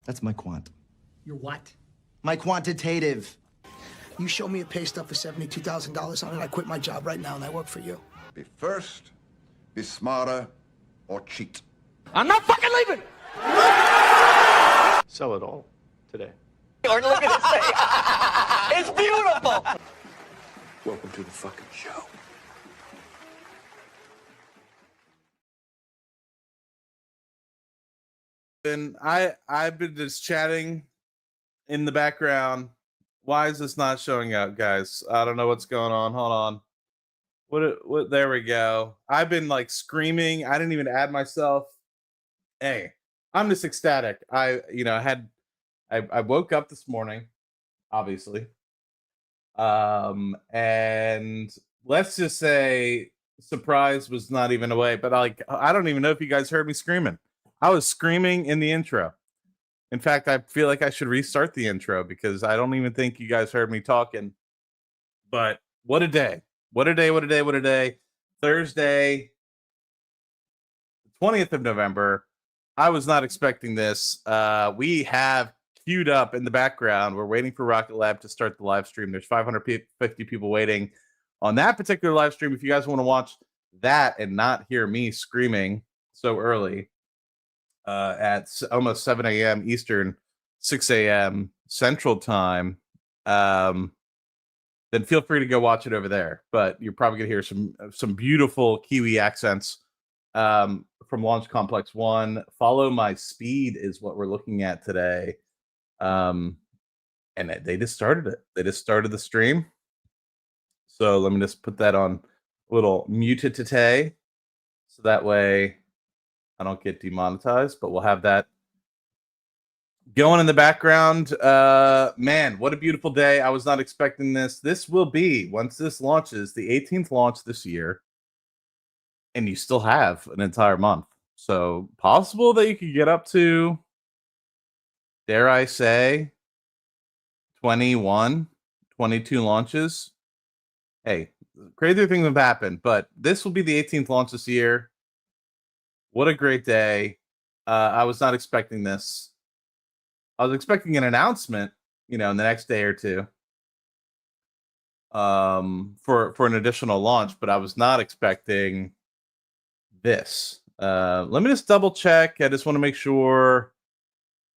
That's my quant. Your what? My quantitative. You show me a pay stub for $72,000 on it, I quit my job right now and I work for you. Be first, be smarter, or cheat. I'm not fucking leaving! Sell it all today. Or look at this thing. It's beautiful! Welcome to the fucking show. And I've been just chatting in the background. Why is this not showing up, guys? I don't know what's going on. Hold on. What there we go. I've been like screaming. I didn't even add myself. Hey, I'm just ecstatic. I woke up this morning, obviously. And let's just say surprise was not even away, but I don't even know if you guys heard me screaming. I was screaming in the intro. In fact, I feel like I should restart the intro because I don't even think you guys heard me talking. But what a day. What a day, what a day, what a day. Thursday, 20th of November. I was not expecting this. We have queued up in the background. We're waiting for Rocket Lab to start the live stream. There's 550 people waiting on that particular live stream. If you guys want to watch that and not hear me screaming so early, at almost 7 a.m. Eastern, 6 a.m. Central Time, then feel free to go watch it over there. But you're probably going to hear some beautiful Kiwi accents from Launch Complex 1. Follow My Speed is what we're looking at today. And they just started it. They just started the stream. So let me just put that on a little muted today. So that way I don't get demonetized, but we'll have that going in the background. Man, what a beautiful day. I was not expecting this. This will be, once this launches, the 18th launch this year. And you still have an entire month. So possible that you could get up to, dare I say, 21, 22 launches. Hey, crazier things have happened, but this will be the 18th launch this year. What a great day. I was not expecting this. I was expecting an announcement, in the next day or two, for an additional launch, but I was not expecting this. Let me just double check. I just want to make sure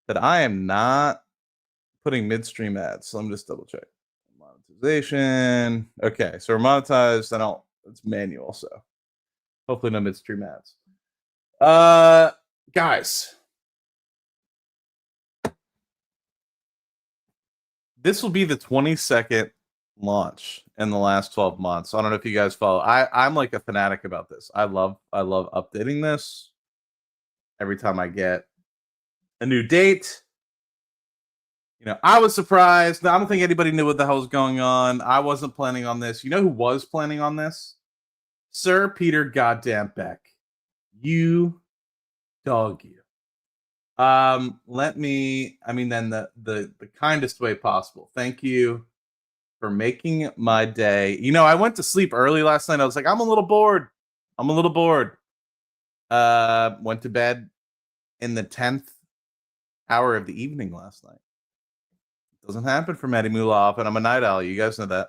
that I am not putting midstream ads. So let me just double check. Monetization. Okay, so we're monetized. It's manual, so hopefully no midstream ads. Guys, this will be the 22nd launch in the last 12 months. I don't know if you guys follow. I'm like a fanatic about this. I love updating this every time I get a new date. I was surprised. I don't think anybody knew what the hell was going on. I wasn't planning on this. You know who was planning on this? Sir Peter Goddamn Beck. You dog you. Then the kindest way possible. Thank you for making my day. I went to sleep early last night. I was like, I'm a little bored. Went to bed in the 10th hour of the evening last night. Doesn't happen for Matty Mulov, and I'm a night owl. You guys know that.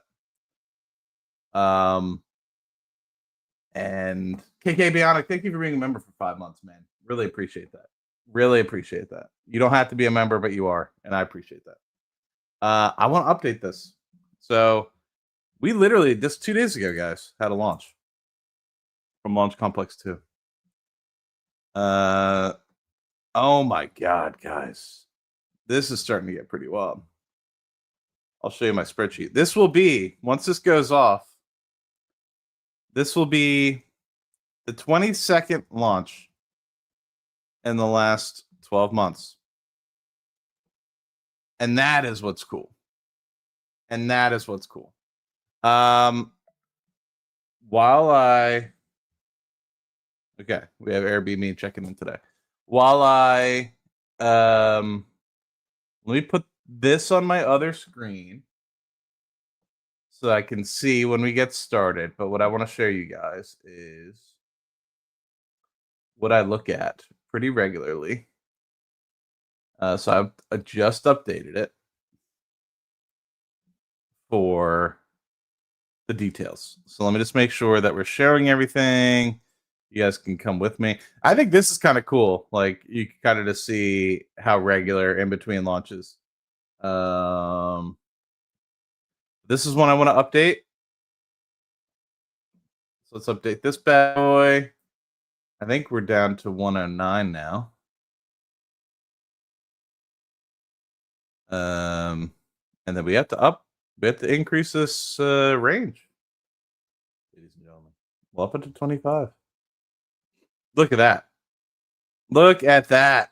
And KK Bionic, thank you for being a member for 5 months, man. Really appreciate that. You don't have to be a member, but you are, and I appreciate that. I want to update this. So we literally just 2 days ago, guys, had a launch from Launch Complex 2. Oh my God, guys. This is starting to get pretty wild. I'll show you my spreadsheet. This will be, once this goes off, this will be the 22nd launch in the last 12 months. And that is what's cool. Okay, we have Airbnb checking in today. Let me put this on my other screen so I can see when we get started. But what I want to show you guys is what I look at pretty regularly. So I just updated it for the details. So let me just make sure that we're sharing everything. You guys can come with me. I think this is kind of cool. Like you can kind of just see how regular in between launches. This is one I want to update. So let's update this bad boy. I think we're down to 109 now. And then we have to increase this range, ladies and gentlemen. Well, up to 25. Look at that. Look at that.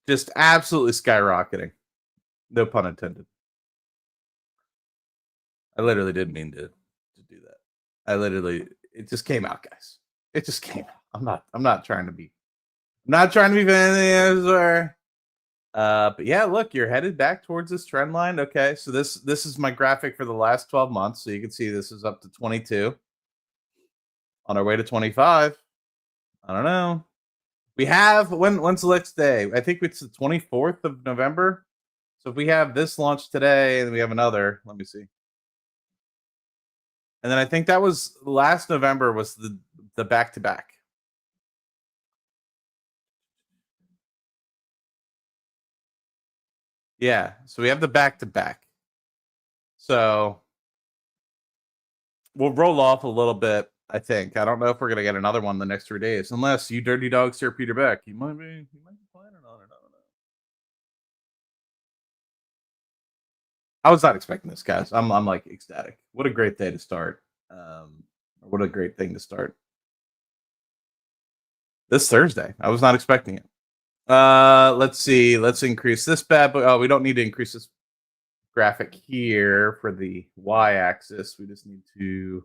Just absolutely skyrocketing. No pun intended. I literally didn't mean to do that. It just came out, guys. It just came out. I'm not trying to be fancy. But yeah, look, you're headed back towards this trend line. Okay, so this is my graphic for the last 12 months. So you can see this is up to 22. On our way to 25. I don't know. We have when's the next day? I think it's the 24th of November. So if we have this launch today and we have another, let me see. And then I think that was last November was the back-to-back. Yeah, so we have the back-to-back. So we'll roll off a little bit, I think. I don't know if we're gonna get another one in the next 3 days, unless you dirty dogs here, Peter Beck. You might be planning on it. I don't know. I was not expecting this, guys. I'm like ecstatic. What a great day to start. What a great thing to start. This Thursday. I was not expecting it. Let's see. Let's increase this bad boy. Oh, we don't need to increase this graphic here for the y-axis. We just need to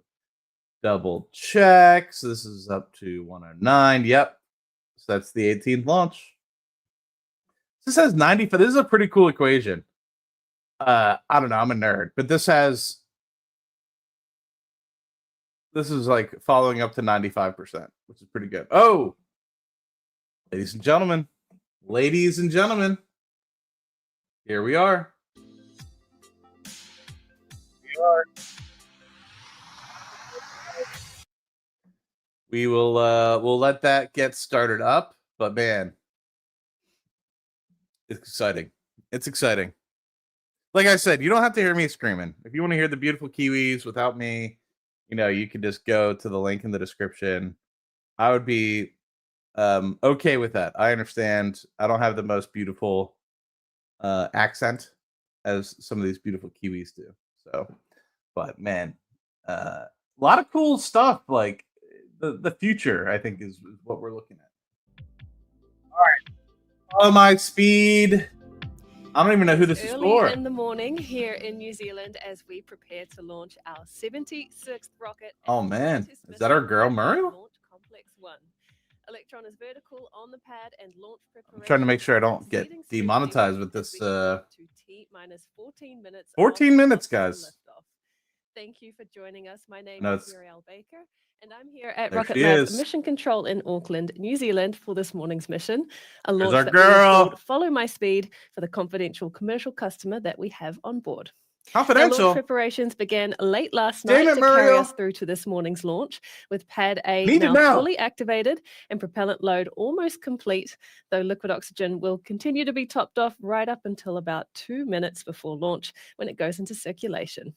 double check. So this is up to 109. Yep. So that's the 18th launch. This has 90. This is a pretty cool equation. I don't know. I'm a nerd, but this is like following up to 95%, which is pretty good. Oh, ladies and gentlemen, here we are. We will we'll let that get started up, but man, it's exciting. It's exciting. Like I said, you don't have to hear me screaming. If you want to hear the beautiful Kiwis without me, you can just go to the link in the description. I would be okay with that. I understand. I don't have the most beautiful accent as some of these beautiful Kiwis do. So, but man, a lot of cool stuff. Like the future, I think, is what we're looking at. All right. Follow my speed. I don't even know who this is for. Early in the morning here in New Zealand as we prepare to launch our 76th rocket. Oh man, is that our girl Muriel? Launch Complex 1. Electron is vertical on the pad and launch preparation. I'm trying to make sure I don't get demonetized with this. To T-minus 14 minutes. 14 minutes, guys. Thank you for joining us. My name No, is Muriel Baker, and I'm here at There Rocket she Lab is. Mission Control in Auckland, New Zealand, for this morning's mission. A launch our that we have girl. called Follow My Speed for the confidential commercial customer that we have on board. Our Confidential. launch preparations began late last Damn night it, to carry Muriel. us through to this morning's launch, with Pad A Need it now now. fully activated and propellant load almost complete, though liquid oxygen will continue to be topped off right up until about 2 minutes before launch when it goes into circulation.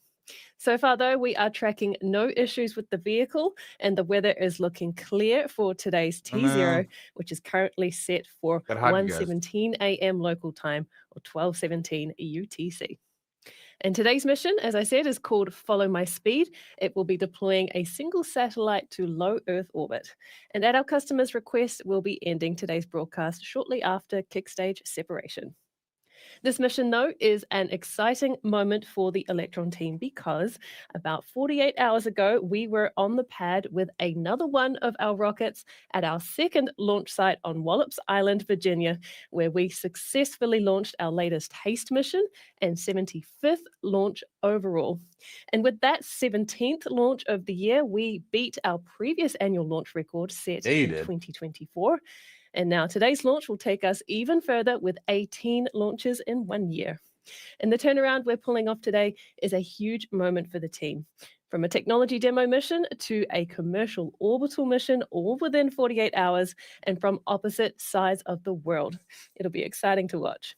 So far, though, we are tracking no issues with the vehicle, and the weather is looking clear for today's T0, which is currently set for Gotta hide you guys. 1:17 a.m. local time or 12:17 UTC. And today's mission, as I said, is called Follow My Speed. It will be deploying a single satellite to low Earth orbit. And at our customer's request, we'll be ending today's broadcast shortly after kickstage separation. This mission, though, is an exciting moment for the Electron team because about 48 hours ago, we were on the pad with another one of our rockets at our second launch site on Wallops Island, Virginia, where we successfully launched our latest HASTE mission and 75th launch overall. And with that 17th launch of the year, we beat our previous annual launch record set in 2024. And now today's launch will take us even further with 18 launches in 1 year. And the turnaround we're pulling off today is a huge moment for the team. From a technology demo mission to a commercial orbital mission, all within 48 hours and from opposite sides of the world. It'll be exciting to watch.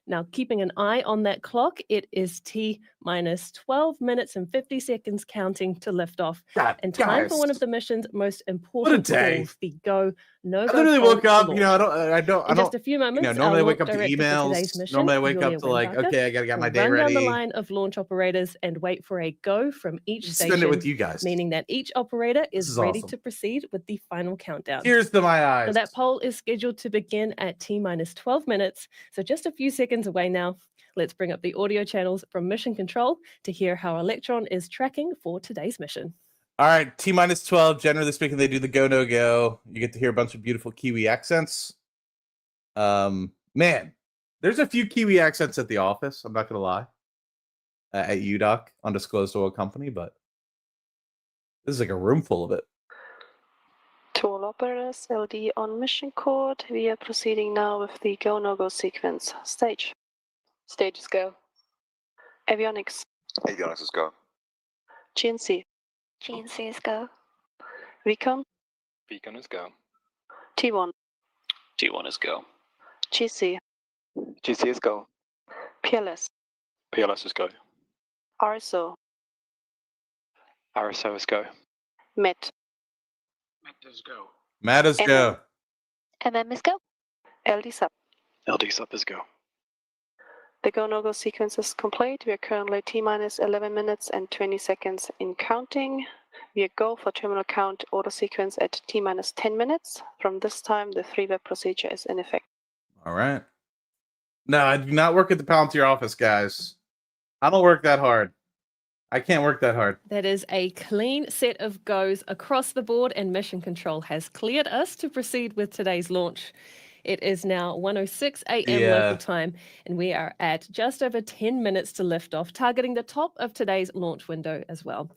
Now, keeping an eye on that clock, it is T minus 12 minutes and 50 seconds counting to liftoff. God, And time for guys. one of the mission's most important day. calls, the go, no I go. literally poll woke to up, launch. I don't, In just a few moments, normally I our wake launch up to director for today's emails. mission, Normally I wake Julia up to like, Wimbarker, okay, I gotta get my will day run down the ready. line of launch operators and wait for a go from each Spend it station, with you guys. meaning that each operator This is is ready awesome. to proceed with the final countdown. Tears to my Now, eyes. that poll is scheduled to begin at T minus 12 minutes, so just a few seconds away now. Let's bring up the audio channels from Mission Control to hear how Electron is tracking for today's mission. All right, T minus 12. Generally speaking, they do the go, no go. You get to hear a bunch of beautiful Kiwi accents. Man, there's a few Kiwi accents at the office. I'm not going to lie. At UDOC, undisclosed oil company, but this is like a room full of it. To all operators, LD on mission code. We are proceeding now with the go, no go sequence. Stage. Stages go. Avionics. Avionics is go. GNC. GNC is go. Recon. Beacon is go. T1. T1 is go. GC. GC is go. PLS. PLS is go. RSO. RSO is go. MET. MET is go. Matt is go. MM is go. LD sub. LD sub is go. The go, no go sequence is complete. We are currently T minus 11 minutes and 20 seconds in counting. We are go for terminal count order sequence at T minus 10 minutes. From this time, the 3-web procedure is in effect. All right. No, I do not work at the Palantir office, guys. I don't work that hard. I can't work that hard. That is a clean set of goes across the board, and Mission Control has cleared us to proceed with today's launch. It is now 1:06 a.m. local time, and we are at just over 10 minutes to liftoff, targeting the top of today's launch window as well.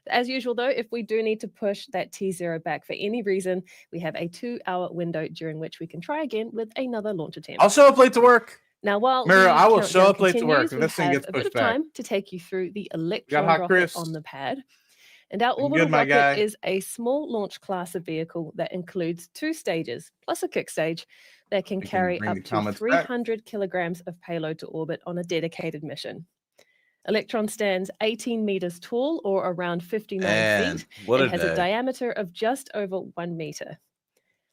As usual, though, if we do need to push that T0 back for any reason, we have a 2-hour window during which we can try again with another launch attempt. I'll show up late to work. Now, while Mira, the I will show countdown up late to work continues, if we this thing have gets a bit pushed of back. time to take you through the Got Electron hot rocket Chris. on the pad. And our Looking orbital good, my rocket guy. is a small launch class of vehicle that includes 2 stages plus a kick stage that can We can carry bring up the to comments back. 300 kilograms of payload to orbit on a dedicated mission. Electron stands 18 meters tall, or around 59 And feet, what and a has day. a diameter of just over 1 meter.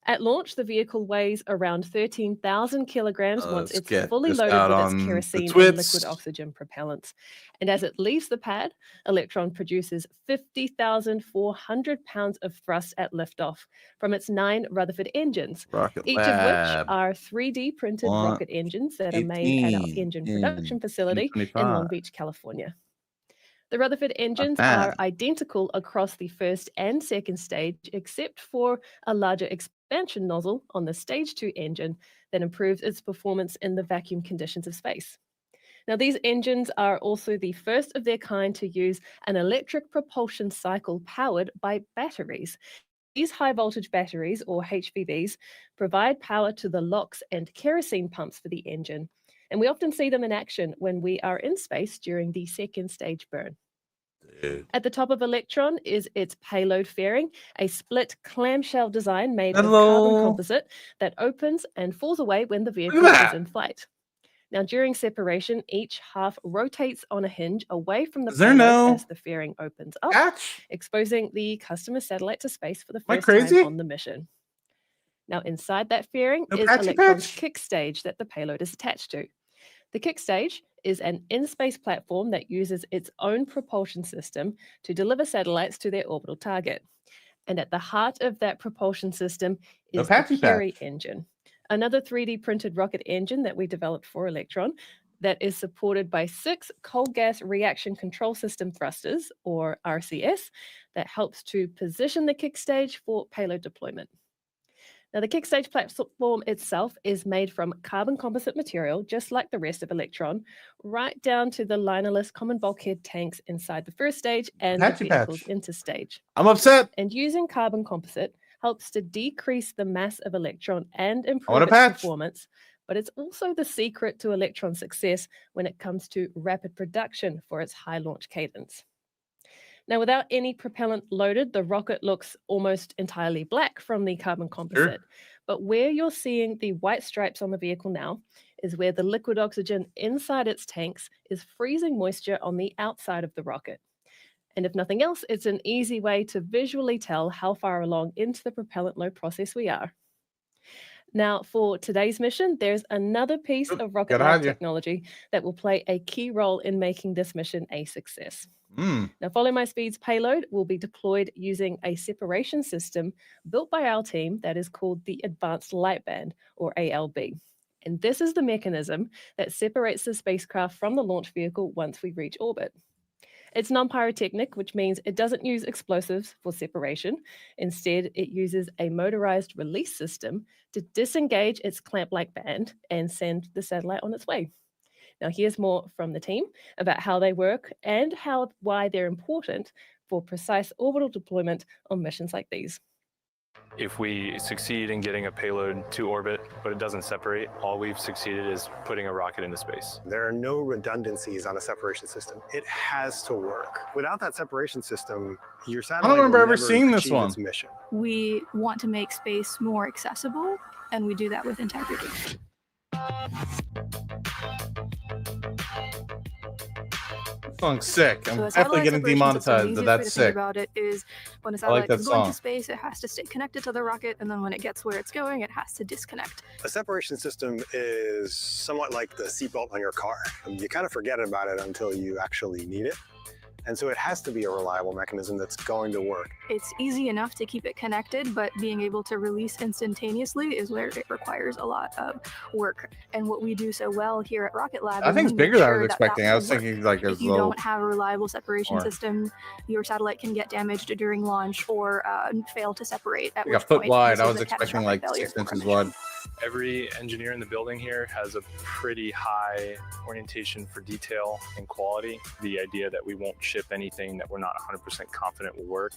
At launch, the vehicle weighs around 13,000 kilograms once Let's it's get fully this loaded out with on its the kerosene and twits. liquid oxygen propellants. And as it leaves the pad, Electron produces 50,400 pounds of thrust at liftoff from its 9 Rutherford engines, Rocket each of Lab. which are 3D printed rocket engines that are made at our engine production facility in Long 2025. Beach, California. The Rutherford engines bad. are identical across the first and second stage, except for a larger expansion nozzle on the stage 2 engine that improves its performance in the vacuum conditions of space. Now, these engines are also the first of their kind to use an electric propulsion cycle powered by batteries. These high voltage batteries, or HVBs, provide power to the LOX and kerosene pumps for the engine. And we often see them in action when we are in space during the second stage burn. Dude. At the top of Electron is its payload fairing, a split clamshell design made of Hello. carbon composite that opens and falls away when the vehicle that. is in flight. Now, during separation, each half rotates on a hinge away from the Is there payload no as the fairing opens up, catch? exposing the customer satellite to space for the I first time crazy? on the mission. Now, inside that fairing No is patchy Electron's patch? kick stage that the payload is attached to. The kick stage is an in-space platform that uses its own propulsion system to deliver satellites to their orbital target. And at the heart of that propulsion system No is the patchy Curie patch. engine, another 3D printed rocket engine that we developed for Electron that is supported by 6 cold gas reaction control system thrusters, or RCS, that helps to position the kick stage for payload deployment. Now, the kick stage platform itself is made from carbon composite material, just like the rest of Electron, right down to the linerless common bulkhead tanks inside the first stage and Patchy the vehicle's patch. interstage. I'm upset. And using carbon composite, helps to decrease the mass of Electron and want improve a its patch. performance, but it's also the secret to Electron's success when it comes to rapid production for its high launch cadence. Now, without any propellant loaded, the rocket looks almost entirely black from the carbon composite. But where you're seeing the white stripes on the vehicle now is where the liquid oxygen inside its tanks is freezing moisture on the outside of the rocket. And if nothing else, it's an easy way to visually tell how far along into the propellant load process we are. Now, for today's mission, there's another piece of Rocket gotta Lab hide ya. technology that will play a key role in making this mission a success. Mm. Now, Follow My Speed's payload will be deployed using a separation system built by our team that is called the Advanced Light Band, or ALB. And this is the mechanism that separates the spacecraft from the launch vehicle once we reach orbit. It's non-pyrotechnic, which means it doesn't use explosives for separation. Instead, it uses a motorized release system to disengage its clamp-like band and send the satellite on its way. Now, here's more from the team about how they work and why they're important for precise orbital deployment on missions like these. If we succeed in getting a payload to orbit, but it doesn't separate, all we've succeeded is putting a rocket into space. There are no redundancies on a separation system. It has to work. Without that separation system, your satellite I don't remember will ever never seeing this achieve one. its mission. We want to make space more accessible, and we do that with integrity. This song's sick. I'm So a definitely satellite getting separation system, demonetized, the but easiest way that's to think sick. about it is when a I like satellite that is going song. to space, it has to stay connected to the rocket, and then when it gets where it's going, it has to disconnect. A separation system is somewhat like the seatbelt on your car. You kind of forget about it until you actually need it. And so it has to be a reliable mechanism that's going to work. It's easy enough to keep it connected, but being able to release instantaneously is where it requires a lot of work. And what we do so well here at Rocket Lab, I think it's we make bigger than I sure was that expecting. that I will was work. thinking like If as you low. don't have a reliable separation Or- system, your satellite can get damaged during launch or fail to separate. At Like a which foot point wide. this I is was a expecting catastrophic like failure 6 for our inches mission. wide. Every engineer in the building here has a pretty high orientation for detail and quality. The idea that we won't ship anything that we're not 100% confident will work,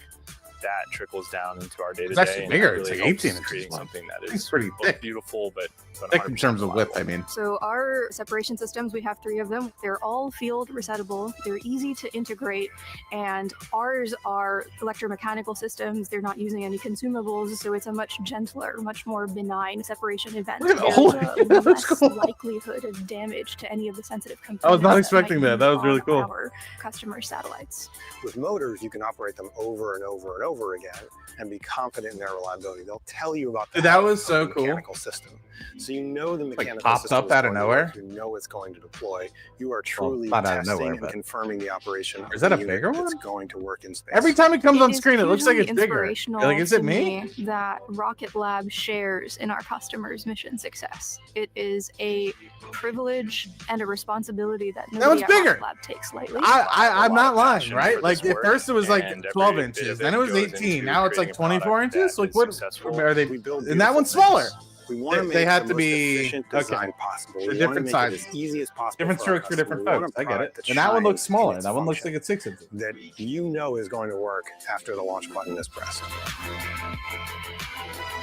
that trickles down into our day-to-day. It's actually and bigger. that It's really like 18 helps inches creating wide. something that It's is pretty both thick. beautiful, but Thick in 100% terms of width, reliable. I mean. So our separation systems, we have 3 of them. They're all field resettable. They're easy to integrate, and ours are electromechanical systems. They're not using any consumables, so it's a much gentler, much more benign separation event. Look at There's all- a that's less cool. likelihood of damage to any of the sensitive components. I was not that expecting might that. be That was really on cool. Our customer satellites. With motors, you can operate them over and over and over again and be confident in their reliability. They'll tell you about the Dude, that health was of so the cool. mechanical system. So you know the mechanical popped system up is out of going to nowhere? work. You know it's going to deploy. You are truly not out of testing nowhere, and but- confirming the operation of Is that the a unit bigger that's one? going to work in space. Every time it comes on is screen, it looks like it's hugely bigger. inspirational You're like, is it to me? that Rocket Lab shares in our customers' mission success. It is a privilege and a responsibility that That nobody one's at bigger. Rocket Lab takes lightly. I'm lot not of lying, passion right? for Like this at work, first it was like and 12 every bit inches, of then it was goes 18, into now it's like creating a 24 product inches. that Like is what successful. are they? We build And that one's beautiful smaller. things. We want to They make had the to most be- efficient okay. design possible. They're We different want to make it sizes. as easy as possible. Different for our strokes for customer. different We want folks. a I get it. product that And that one looks shines in smaller. its That one looks function, like it's 6 inches. that you know is going to work after the launch button is pressed.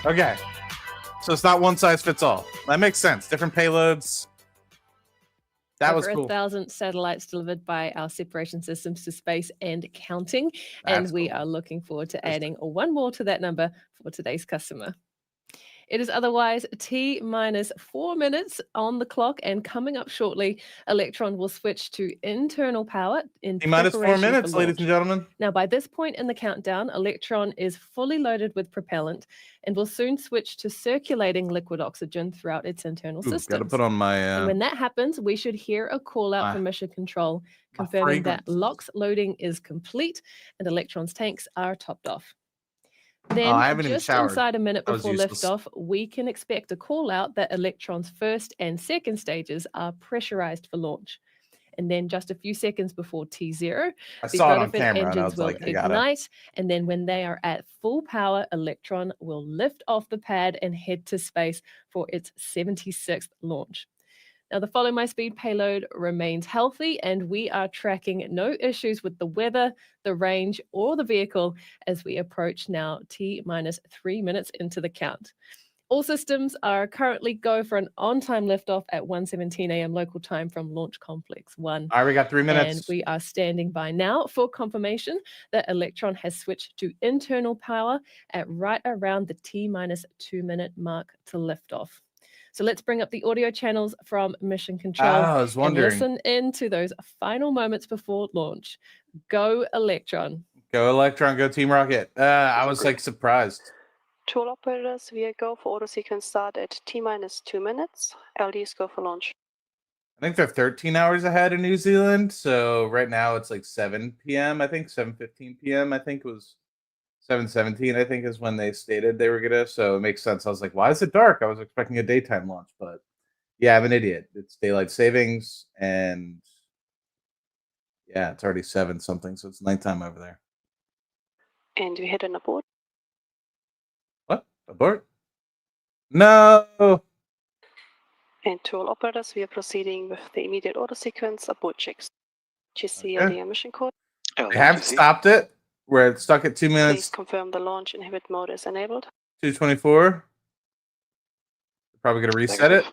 Okay. So it's not one size fits all. That makes sense. Different payloads. That was Over cool. 1,000 satellites delivered by our separation systems to space and counting. That's and we cool. are looking forward to adding one more to that number for today's customer. It is otherwise T-4 minutes on the clock, and coming up shortly, Electron will switch to internal power in T-minus 4 preparation for minutes, ladies launch. and gentlemen. Now, by this point in the countdown, Electron is fully loaded with propellant and will soon switch to circulating liquid oxygen throughout its internal Ooh, systems. gotta put on And my when that happens, we should hear a call out my- from Mission Control confirming that fragrance. LOX loading is complete and Electron's tanks are topped off. Then, I haven't even just showered. inside a minute That was before useless. liftoff, we can expect a call out that Electron's first and second stages are pressurized for launch. And then just a few seconds before T0, I the saw it on rudderfin camera and I engines was will like, I gotta. ignite, and then when they are at full power, Electron will lift off the pad and head to space for its 76th launch. Now, the Follow My Speed payload remains healthy, and we are tracking no issues with the weather, the range, or the vehicle as we approach now T-minus 3 minutes into the count. All systems are currently go for an on-time liftoff at 1:17 a.m. local time from Launch Complex 1. All right, we got 3 minutes. And we are standing by now for confirmation that Electron has switched to internal power at right around the T-minus 2 minute mark to liftoff. So let's bring up the audio channels from Mission Control I was and wondering. listen into those final moments before launch. Go Electron. Go Electron, go Team Rocket. I was like surprised. To all operators, we go for auto sequence start at T-minus 2 minutes. LDs go for launch. I think they're 13 hours ahead in New Zealand. So right now it's like 7 p.m. I think 7:15 p.m. I think it was 7:17. I think is when they stated they were gonna. So it makes sense. I was like, why is it dark? I was expecting a daytime launch, but yeah, I'm an idiot. It's daylight savings, and yeah, it's already 7 something, so it's nighttime over there. And we hit an abort. What? Abort? No. And to all operators, we are proceeding with the immediate auto sequence abort checks. GC Okay. LD mission code. They have stopped it. Where it's stuck at 2 Please minutes confirm the launch inhibit mode is enabled. 2:24. Probably gonna reset it.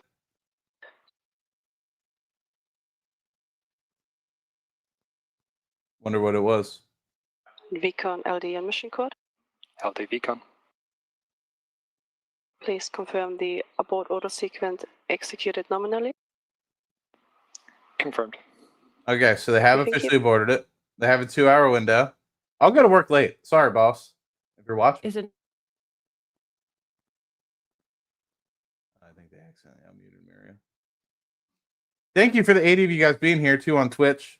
Wonder what it was. Vcon LD and mission code. LD Vcon. Please confirm the abort auto sequence executed nominally. Confirmed. Okay, so they have Thank you. officially aborted it. They have a 2-hour window. I'll go to work late. Sorry, boss. If you're watching. Is it? I think they accidentally unmuted Miriam. Thank you for the 80 of you guys being here too on Twitch.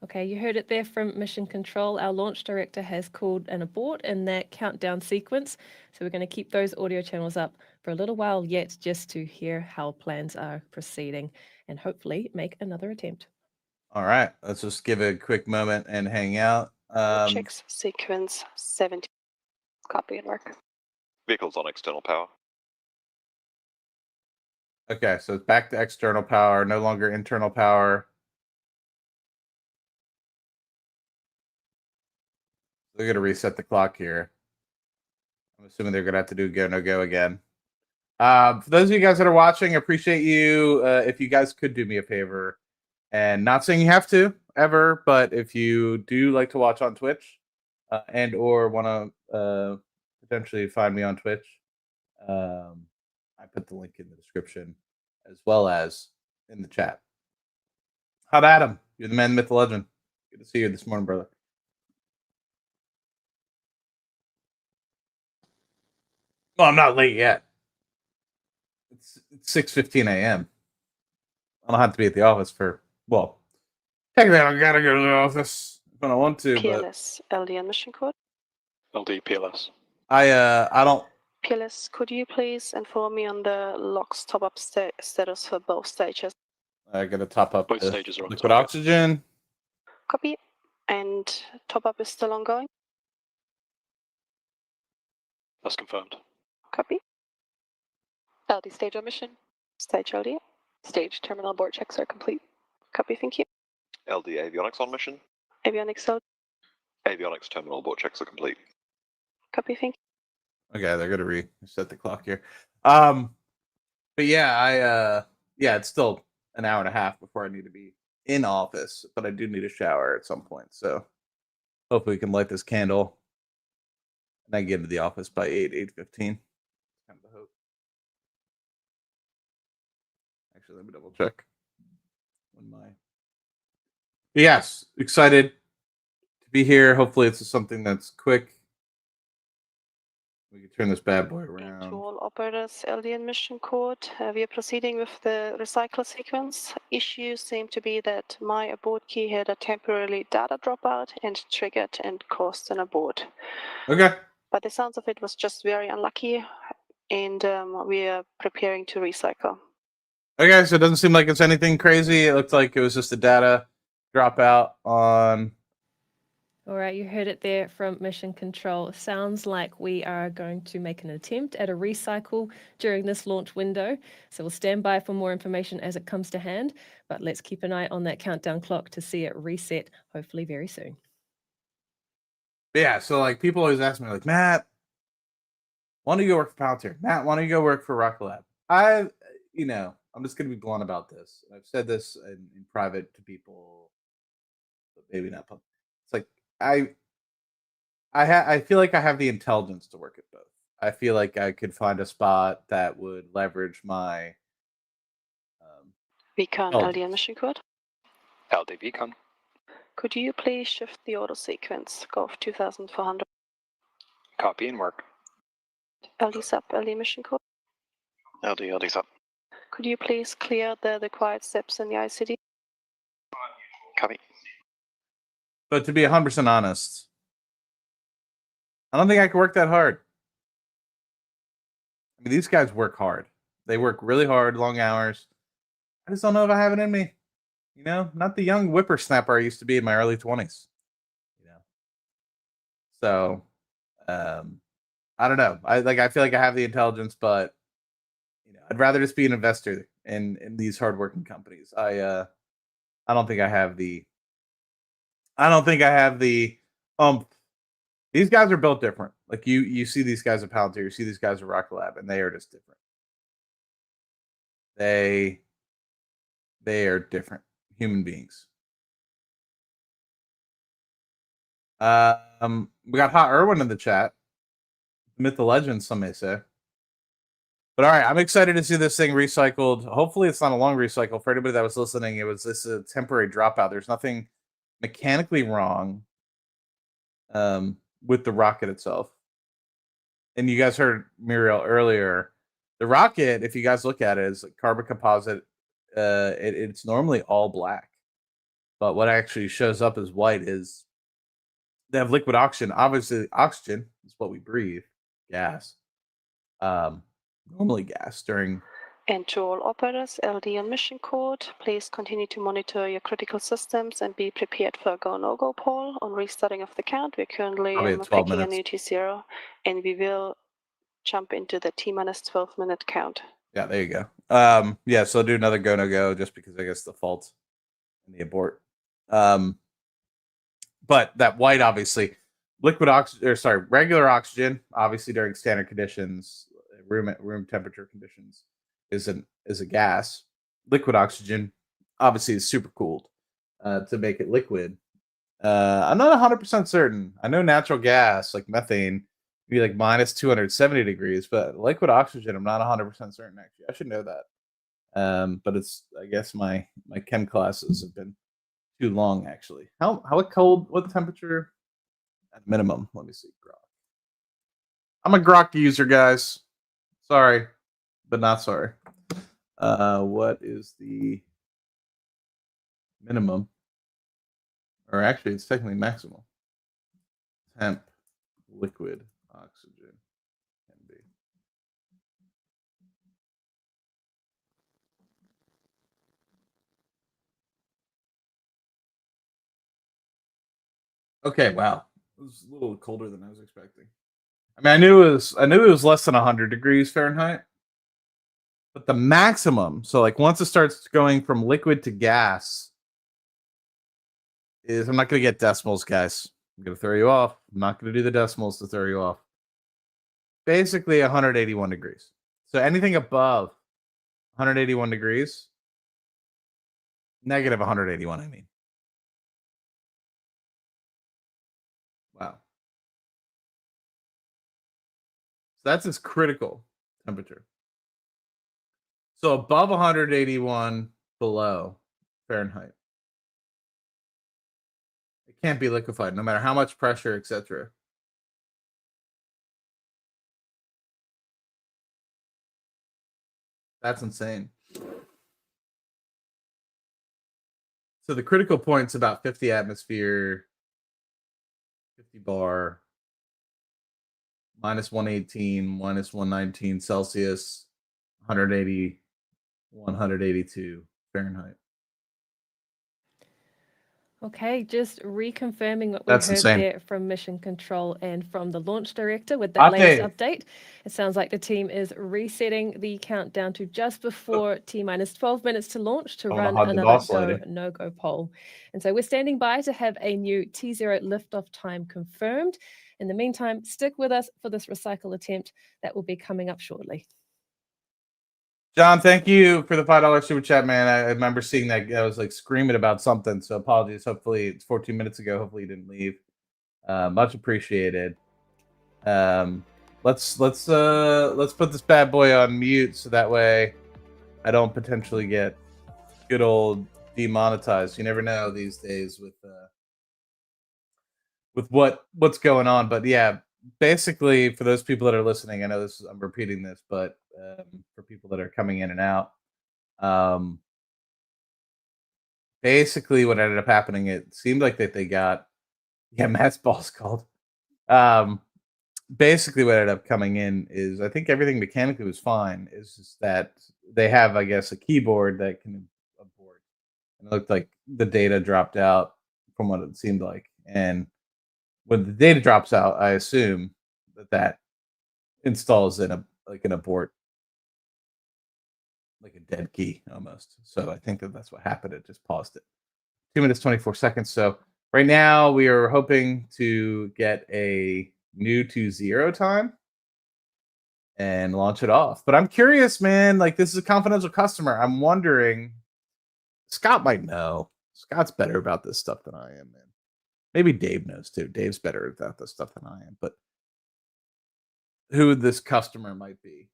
Okay, you heard it there from Mission Control. Our launch director has called an abort in that countdown sequence. So we're going to keep those audio channels up for a little while yet just to hear how plans are proceeding and hopefully make another attempt. All right, let's just give it a quick moment and hang out. Checks sequence 70. Copy and work. Vehicles on external power. Okay, so it's back to external power, no longer internal power. They're going to reset the clock here. I'm assuming they're going to have to do go, no go again. For those of you guys that are watching, I appreciate you. If you guys could do me a favor, and not saying you have to ever, but if you do like to watch on Twitch and or want to potentially find me on Twitch, I put the link in the description as well as in the chat. How'd Adam? You're the man, the myth, the legend. Good to see you this morning, brother. Well, I'm not late yet. It's 6:15 a.m. I don't have to be at the office for, well, technically I gotta go to the office when I want to, PLS LD and mission code. LD PLS. but I don't. PLS, could you please inform me on the LOX top-up status for both stages? I gotta top up Both the stages are on liquid target. oxygen. Copy. And top-up is still ongoing? That's confirmed. Copy. LD stage on mission. Stage LD. Stage terminal abort checks are complete. Copy, thank you. LD avionics on mission. Avionics LD. Avionics terminal abort checks are complete. Copy, thank you. Okay, they're gonna reset the clock here. But yeah, it's still an hour and a half before I need to be in office, but I do need a shower at some point. So hopefully we can light this candle and I can get into the office by 8:15. Kind of the hope. Actually, let me double check. Yes, excited to be here. Hopefully it's something that's quick. We can turn this bad boy around. To all operators, LD and mission code. We are proceeding with the recycle sequence. Issues seem to be that my abort key had a temporary data dropout and triggered and caused an abort. Okay. But the sounds of it was just very unlucky, and we are preparing to recycle. Okay, so it doesn't seem like it's anything crazy. It looked like it was just a data dropout on All right, you heard it there from Mission Control. Sounds like we are going to make an attempt at a recycle during this launch window. So we'll stand by for more information as it comes to hand, but let's keep an eye on that countdown clock to see it reset, hopefully very soon. But yeah, so like people always ask me, like, Matt, why don't you go work for Palantir? Matt, why don't you go work for Rocket Lab? I'm just gonna be blunt about this. I've said this in private to people, but maybe not public. It's like I feel like I have the intelligence to work at both. I feel like I could find a spot that would leverage my Vcon LD mission code. LD Vcon. Could you please shift the auto sequence? Go of 2400. Copy and work. LD sub LD mission code. LD sub. Could you please clear the required steps in the ICD? Copy. But to be 100% honest, I don't think I could work that hard. I mean, these guys work hard. They work really hard, long hours. I just don't know if I have it in me. Not the young whippersnapper I used to be in my early 20s. So, I don't know. I feel like I have the intelligence, but I'd rather just be an investor in these hardworking companies. I don't think I have the. These guys are built different. Like you see these guys at Palantir, you see these guys at Rocket Lab, and they are just different. They are different human beings. We got Hot Irwin in the chat. Myth the legend, some may say. But all right, I'm excited to see this thing recycled. Hopefully, it's not a long recycle. For anybody that was listening, this a temporary dropout. There's nothing mechanically wrong with the rocket itself. And you guys heard Muriel earlier. The rocket, if you guys look at it, is like carbon composite. It's normally all black, but what actually shows up as white is they have liquid oxygen. Obviously, oxygen is what we breathe. Gas. Normally gas during. And to all operators, LD on mission code, please continue to monitor your critical systems and be prepared for a go-no-go poll on restarting of the count. We're currently picking an UT0, and we will jump into the T-minus 12-minute count. Yeah, there you go. Yeah, so I'll do another go-no-go just because I guess the fault in the abort. But that white, obviously, regular oxygen, obviously during standard conditions, room temperature conditions, is a gas. Liquid oxygen, obviously, is super cooled to make it liquid. I'm not 100% certain. I know natural gas, like methane, be like minus 270 degrees, but liquid oxygen, I'm not 100% certain. Actually, I should know that. But it's, I guess my chem classes have been too long. Actually, how cold? What temperature? At minimum, let me see. Grok. I'm a Grok user, guys. Sorry, but not sorry. What is the minimum? Or actually, it's technically maximum. Temp, liquid, oxygen, can be. Okay, wow. It was a little colder than I was expecting. I mean, I knew it was less than 100 degrees Fahrenheit. But the maximum, so like once it starts going from liquid to gas, I'm not going to get decimals, guys. I'm going to throw you off. I'm not going to do the decimals to throw you off. Basically 181 degrees. So anything above 181 degrees, negative 181, I mean. Wow. So that's its critical temperature. So above 181, below Fahrenheit. It can't be liquefied, no matter how much pressure, etc. That's insane. So the critical point's about 50 atmosphere, 50 bar, minus 118, minus 119 Celsius, 180, 182 Fahrenheit. Okay, just reconfirming what we That's heard insane. there from Mission Control and from the launch director with that latest update. It sounds like the team is resetting the countdown to just before T-minus 12 minutes to launch to run hug the another boss go, lady. no-go poll. And so we're standing by to have a new T0 liftoff time confirmed. In the meantime, stick with us for this recycle attempt that will be coming up shortly. John, thank you for the $5 super chat, man. I remember seeing that. I was like screaming about something, so apologies. Hopefully, it's 14 minutes ago. Hopefully, you didn't leave. Much appreciated. Let's put this bad boy on mute so that way I don't potentially get good old demonetized. You never know these days with what's going on. But yeah, basically for those people that are listening, I know I'm repeating this, but for people that are coming in and out, basically what ended up happening, it seemed like that they got Matt's boss called. Basically what ended up coming in is I think everything mechanically was fine. It's just that they have, I guess, a keyboard that can abort. And it looked like the data dropped out from what it seemed like. And when the data drops out, I assume that installs an abort, like a dead key almost. So I think that's what happened. It just paused it. 2 minutes 24 seconds. So right now we are hoping to get a new 2-0 time and launch it off. But I'm curious, man. Like, this is a confidential customer. I'm wondering. Scott might know. Scott's better about this stuff than I am, man. Maybe Dave knows too. Dave's better about this stuff than I am. But who this customer might be.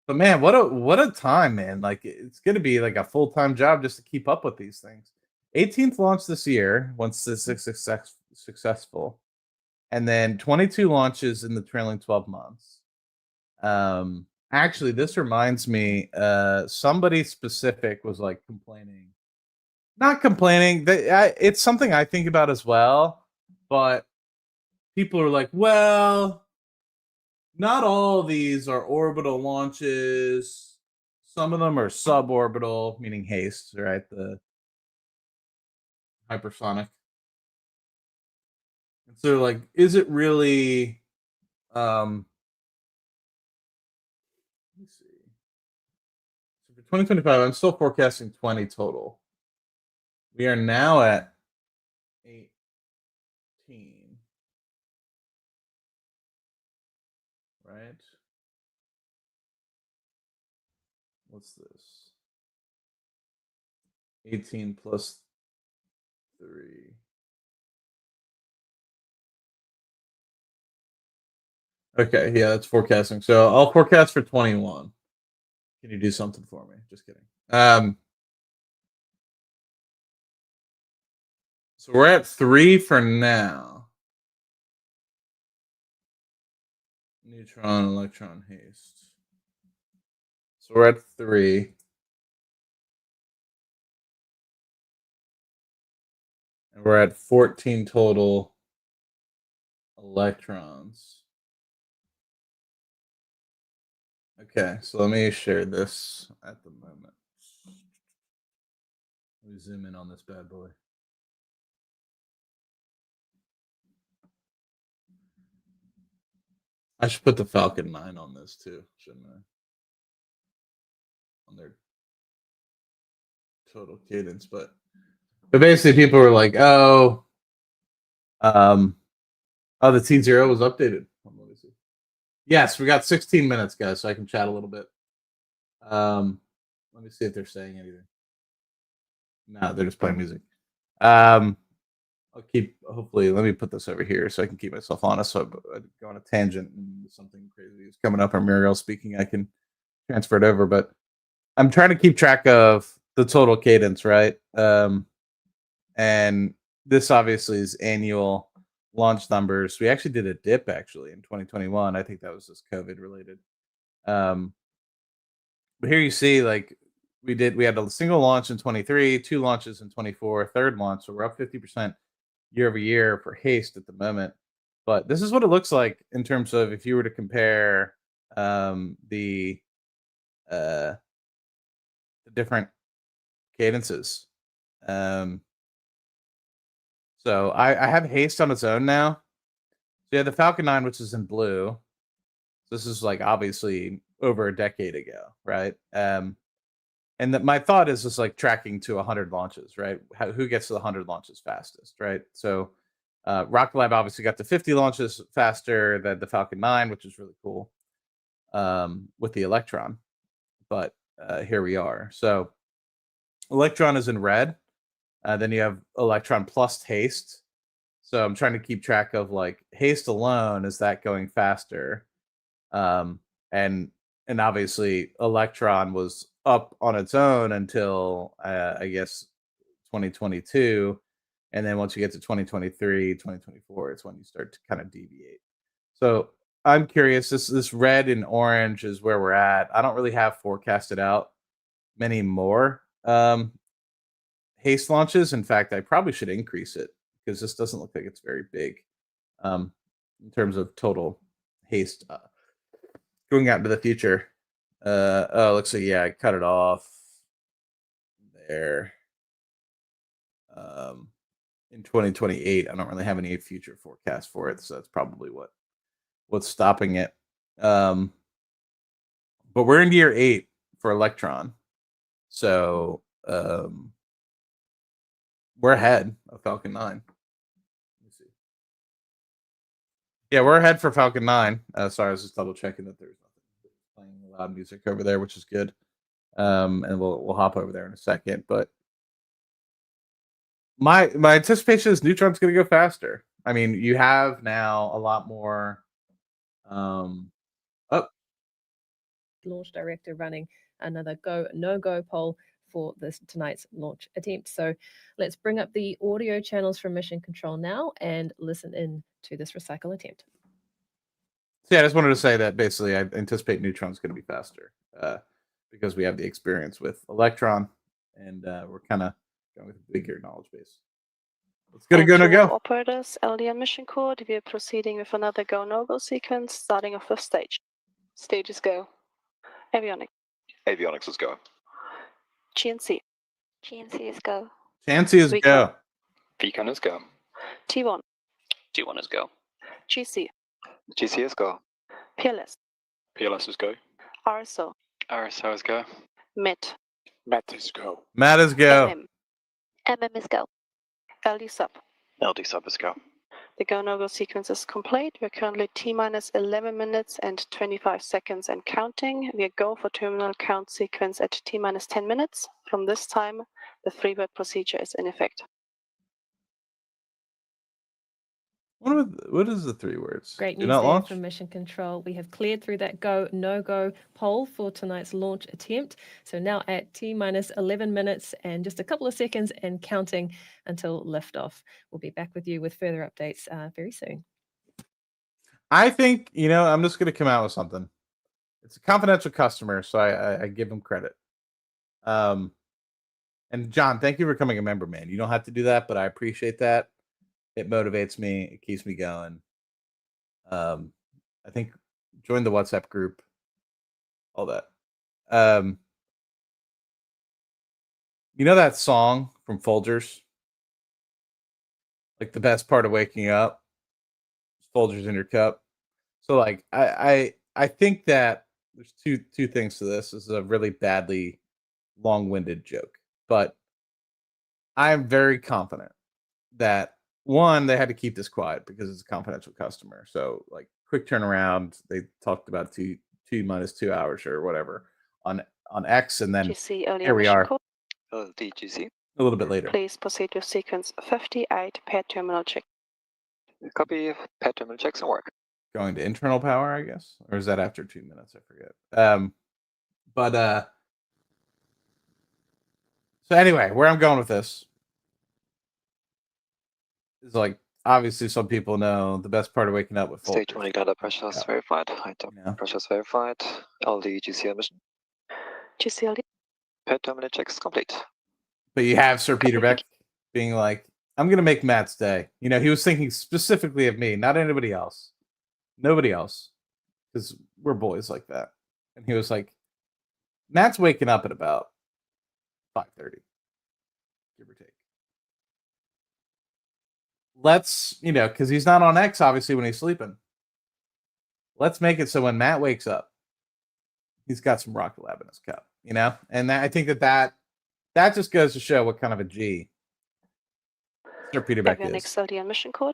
But man, what a time, man. Like, it's gonna be like a full-time job just to keep up with these things. 18th launch this year, once this is successful. And then 22 launches in the trailing 12 months. Actually, this reminds me, somebody specific was like complaining. Not complaining. It's something I think about as well, but people are like, well, not all of these are orbital launches. Some of them are suborbital, meaning haste, right? The hypersonic. And so, like, is it really? Let me see. So for 2025, I'm still forecasting 20 total. We are now at 18. Right? What's this? 18 plus 3. Okay, yeah, that's forecasting. So I'll forecast for 21. Can you do something for me? Just kidding. So we're at 3 for now. Neutron, electron, haste. So we're at 3. And we're at 14 total electrons. Okay, so let me share this at the moment. Let me zoom in on this bad boy. I should put the Falcon 9 on this too, shouldn't I? On their total cadence, but basically people were like, oh, the T0 was updated. Let me see. Yes, we got 16 minutes, guys, so I can chat a little bit. Let me see if they're saying anything. No, they're just playing music. I'll keep, hopefully, let me put this over here so I can keep myself honest. So I go on a tangent and something crazy is coming up or Muriel speaking, I can transfer it over. But I'm trying to keep track of the total cadence, right? And this obviously is annual launch numbers. We actually did a dip actually in 2021. I think that was just COVID related. But here you see, like, we had a single launch in 23, 2 launches in 24, third launch. So we're up 50% year over year for haste at the moment. But this is what it looks like in terms of if you were to compare the different cadences. So I have haste on its own now. So yeah, the Falcon 9, which is in blue. This is like obviously over a decade ago, right? And my thought is just like tracking to 100 launches, right? Who gets to the 100 launches fastest, right? So Rocket Lab obviously got to 50 launches faster than the Falcon 9, which is really cool with the Electron. But here we are. So Electron is in red. Then you have Electron plus haste. So I'm trying to keep track of like haste alone. Is that going faster? And obviously Electron was up on its own until I guess 2022, and then once you get to 2023, 2024, it's when you start to kind of deviate. So I'm curious. This red and orange is where we're at. I don't really have forecasted out many more haste launches. In fact, I probably should increase it because this doesn't look like it's very big in terms of total haste going out into the future. Oh, looks like I cut it off there. In 2028, I don't really have any future forecast for it, so that's probably what's stopping it. But we're in year 8 for Electron, so we're ahead of Falcon 9. Yeah, we're ahead for Falcon 9. Sorry, I was just double checking that there's nothing playing loud music over there, which is good. And we'll hop over there in a second. But my anticipation is Neutron's going to go faster. I mean, you have now a lot more. Launch director running another go no go poll for this tonight's launch attempt. So let's bring up the audio channels from Mission Control now and listen in to this recycle attempt. So yeah, I just wanted to say that basically I anticipate Neutron's going to be faster because we have the experience with Electron, and we're kind of going with a bigger knowledge base. Let's go to go no go. Operators, LDM mission code. We are proceeding with another go no go sequence, starting off with stage. Stages go. Avionics. Avionics, let's go. GNC. GNC is go. Fancy is go. Beacon is go. T1. T1 is go. GC. GC is go. PLS. PLS is go. RSO. RSO is go. MET. Met is go. Matt is go. MM. MM is go. LD sub. LD sub is go. The go no go sequence is complete. We're currently T-minus 11 minutes and 25 seconds and counting. We go for terminal count sequence at T-minus 10 minutes. From this time, the 3-word procedure is in effect. What is the 3 words? Great Do news not there launch? from Mission Control. We have cleared through that go no go poll for tonight's launch attempt. So now at T-minus 11 minutes and just a couple of seconds and counting until liftoff. We'll be back with you with further updates very soon. I think, I'm just going to come out with something. It's a confidential customer, so I give him credit. And John, thank you for becoming a member, man. You don't have to do that, but I appreciate that. It motivates me. It keeps me going. I think join the WhatsApp group, all that. You know that song from Folgers? Like the best part of waking up, Folgers in your cup. So like I think that there's two things to this. This is a really badly long-winded joke, but I am very confident that one, they had to keep this quiet because it's a confidential customer. So like quick turnaround. They talked about minus 2 hours or whatever on X, and then here we are LDGC. a little bit later. Please proceed with sequence 58 paired terminal check. Copy paired terminal checks and work. Going to internal power, I guess, or is that after 2 minutes? I forget. So anyway, where I'm going with this is like obviously some people know the best part of waking up with Stage 1 igniter pressure is verified. High pressure is verified. LDGC emission. GCLD. Paired terminal checks complete. But you have Sir Peter Beck being like, I'm going to make Matt's day. He was thinking specifically of me, not anybody else. Nobody else. Because we're boys like that. And he was like, Matt's waking up at about 5:30. give or take. Let's, because he's not on X, obviously, when he's sleeping. Let's make it so when Matt wakes up, he's got some Rocket Lab in his cup, And I think that just goes to show what kind of a G Sir Peterbeck Avionics is. LDN mission code.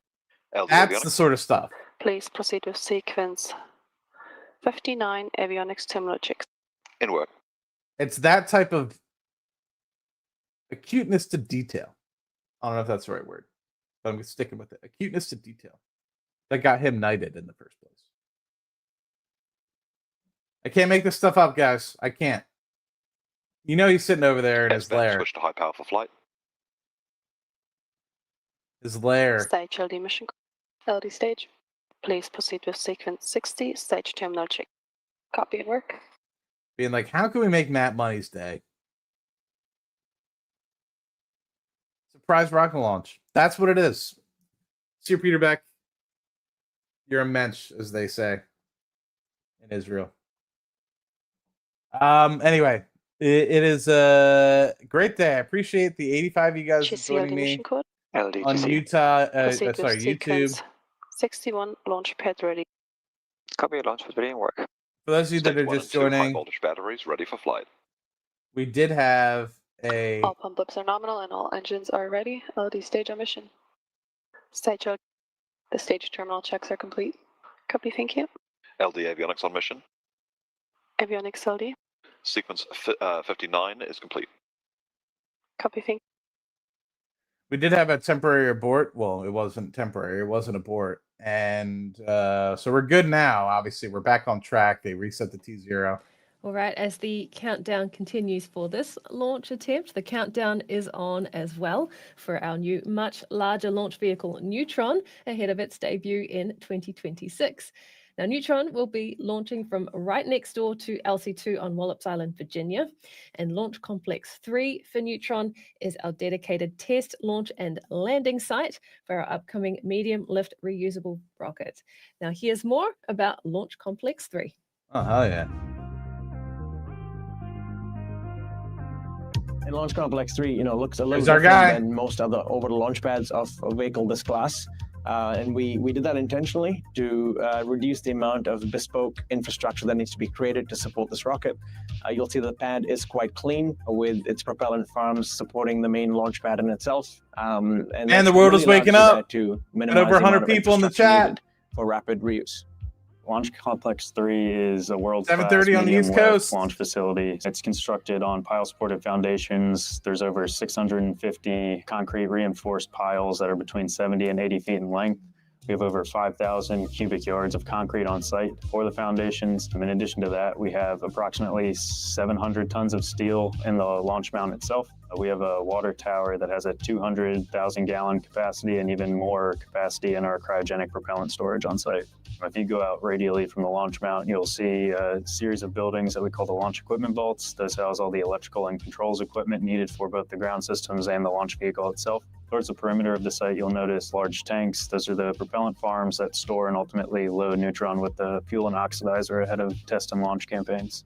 That's the sort of stuff. Please proceed with sequence 59 avionics terminal checks. In work. It's that type of acuteness to detail. I don't know if that's the right word, but I'm sticking with it. Acuteness to detail that got him knighted in the first place. I can't make this stuff up, guys. I can't. He's sitting over there in his lair. Switch to high power for flight. His lair. Stage LD mission code. LD stage. Please proceed with sequence 60 stage terminal check. Copy and work. Being like, how can we make Matt money's day? Surprise rocket launch. That's what it is. Sir Peterbeck, you're a mensch, as they say in Israel. Anyway, it is a great day. I appreciate the 85 of you guys joining me on YouTube. 61 launch pad ready. Copy, launch pad ready and work. For those of you that are just joining, high voltage batteries ready for flight. We did have a. All pump ups are nominal and all engines are ready. LD stage on mission. Stage LD. The stage terminal checks are complete. Copy, thank you. LD avionics on mission. Avionics LD. Sequence 59 is complete. Copy, thank you. We did have a temporary abort. Well, it wasn't temporary. It was an abort. And so we're good now. Obviously, we're back on track. They reset the T0. All right, as the countdown continues for this launch attempt, the countdown is on as well for our new, much larger launch vehicle, Neutron, ahead of its debut in 2026. Now, Neutron will be launching from right next door to LC2 on Wallops Island, Virginia. And Launch Complex 3 for Neutron is our dedicated test, launch, and landing site for our upcoming medium lift reusable rocket. Now, here's more about Launch Complex 3. Oh, hell yeah. And Launch Complex 3, looks a little different than most other orbital launch pads of a vehicle this class. And we did that intentionally to reduce the amount of bespoke infrastructure that needs to be created to support this rocket. You'll see the pad is quite clean with its propellant farms supporting the main launch pad in itself. And the world is waking up. To minimize over 100 people in the chat for rapid reuse. Launch Complex 3 is a world-class 7:30 on the East Coast launch facility. It's constructed on pile-supported foundations. There's over 650 concrete reinforced piles that are between 70 and 80 feet in length. We have over 5,000 cubic yards of concrete on site for the foundations. And in addition to that, we have approximately 700 tons of steel in the launch mount itself. We have a water tower that has a 200,000 gallon capacity and even more capacity in our cryogenic propellant storage on site. If you go out radially from the launch mount, you'll see a series of buildings that we call the launch equipment vaults. Those house all the electrical and controls equipment needed for both the ground systems and the launch vehicle itself. Towards the perimeter of the site, you'll notice large tanks. Those are the propellant farms that store and ultimately load Neutron with the fuel and oxidizer ahead of test and launch campaigns.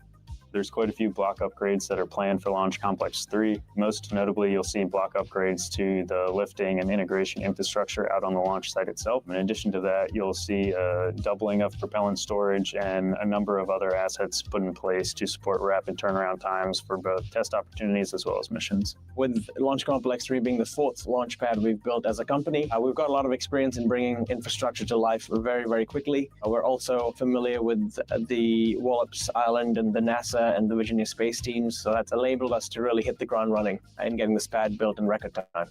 There's quite a few block upgrades that are planned for Launch Complex 3. Most notably, you'll see block upgrades to the lifting and integration infrastructure out on the launch site itself. In addition to that, you'll see a doubling of propellant storage and a number of other assets put in place to support rapid turnaround times for both test opportunities as well as missions. With Launch Complex 3 being the fourth launch pad we've built as a company, we've got a lot of experience in bringing infrastructure to life very, very quickly. We're also familiar with the Wallops Island and the NASA and the Virginia space teams, so that's enabled us to really hit the ground running and getting this pad built in record time.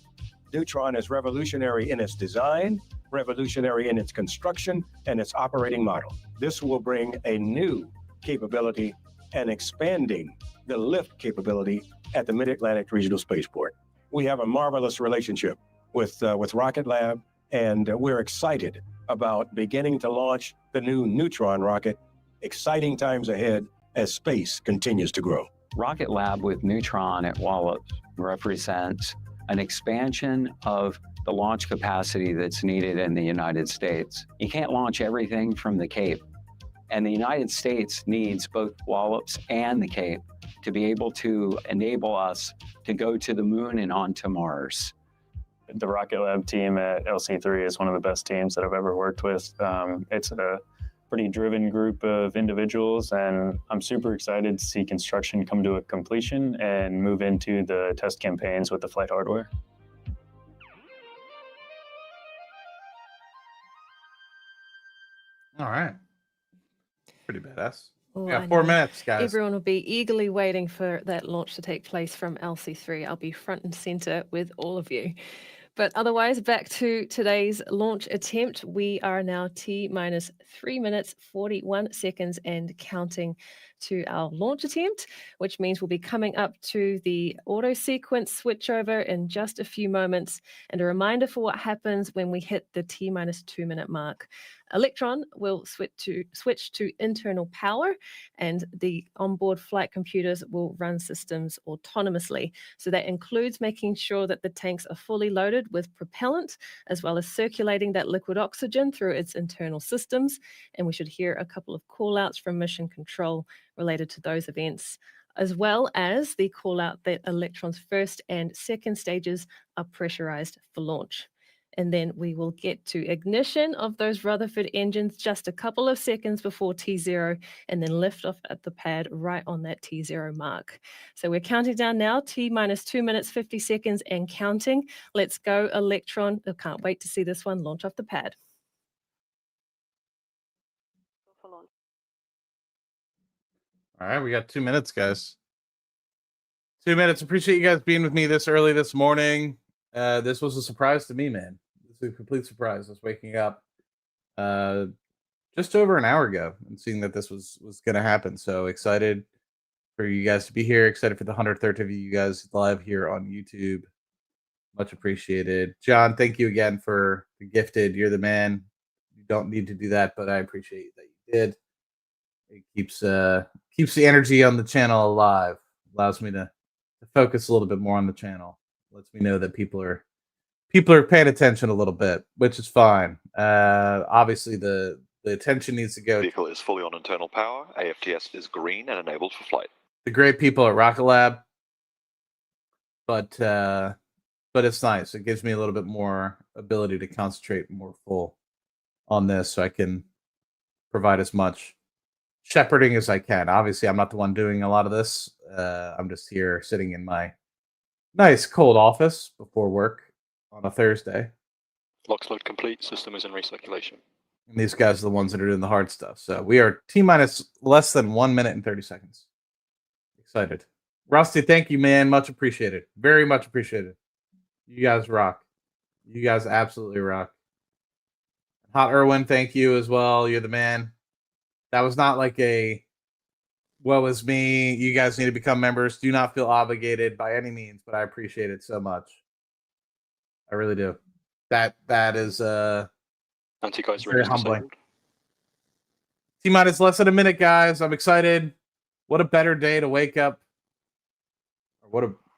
Neutron is revolutionary in its design, revolutionary in its construction, and its operating model. This will bring a new capability and expanding the lift capability at the Mid-Atlantic Regional Spaceport. We have a marvelous relationship with Rocket Lab, and we're excited about beginning to launch the new Neutron rocket. Exciting times ahead as space continues to grow. Rocket Lab with Neutron at Wallops represents an expansion of the launch capacity that's needed in the United States. You can't launch everything from the Cape, and the United States needs both Wallops and the Cape to be able to enable us to go to the moon and onto Mars. The Rocket Lab team at LC3 is one of the best teams that I've ever worked with. It's a pretty driven group of individuals, and I'm super excited to see construction come to a completion and move into the test campaigns with the flight hardware. All right. Pretty badass. Oh, Yeah, I 4 know. minutes, guys. Everyone will be eagerly waiting for that launch to take place from LC3. I'll be front and center with all of you. But otherwise, back to today's launch attempt. We are now T minus 3 minutes, 41 seconds and counting to our launch attempt, which means we'll be coming up to the auto sequence switchover in just a few moments. And a reminder for what happens when we hit the T minus 2 minute mark. Electron will switch to internal power, and the onboard flight computers will run systems autonomously. So that includes making sure that the tanks are fully loaded with propellant, as well as circulating that liquid oxygen through its internal systems. And we should hear a couple of call outs from mission control related to those events, as well as the call out that Electron's first and second stages are pressurized for launch. And then we will get to ignition of those Rutherford engines just a couple of seconds before T0, and then liftoff at the pad right on that T0 mark. So we're counting down now, T minus 2 minutes, 50 seconds and counting. Let's go, Electron. I can't wait to see this one launch off the pad. All right, we got 2 minutes, guys. 2 minutes. Appreciate you guys being with me this early this morning. This was a surprise to me, man. This is a complete surprise. I was waking up just over an hour ago and seeing that this was going to happen. So excited for you guys to be here. Excited for the 130 of you guys live here on YouTube. Much appreciated. John, thank you again for the gifted. You're the man. You don't need to do that, but I appreciate that you did. It keeps the energy on the channel alive. Allows me to focus a little bit more on the channel. Lets me know that people are paying attention a little bit, which is fine. Obviously, the attention needs to go. Vehicle is fully on internal power. AFTS is green and enabled for flight. The great people at Rocket Lab, but it's nice. It gives me a little bit more ability to concentrate more full on this, so I can provide as much shepherding as I can. Obviously, I'm not the one doing a lot of this. I'm just here sitting in my nice cold office before work on a Thursday. Locks load complete. System is in recirculation. And these guys are the ones that are doing the hard stuff. So we are T minus less than 1 minute and 30 seconds. Excited. Rusty, thank you, man. Much appreciated. Very much appreciated. You guys rock. You guys absolutely rock. Hot Irwin, thank you as well. You're the man. That was not like a woe is me. You guys need to become members. Do not feel obligated by any means, but I appreciate it so much. I really do. That is very humbling. T minus less than a minute, guys. I'm excited. What a better day to wake up.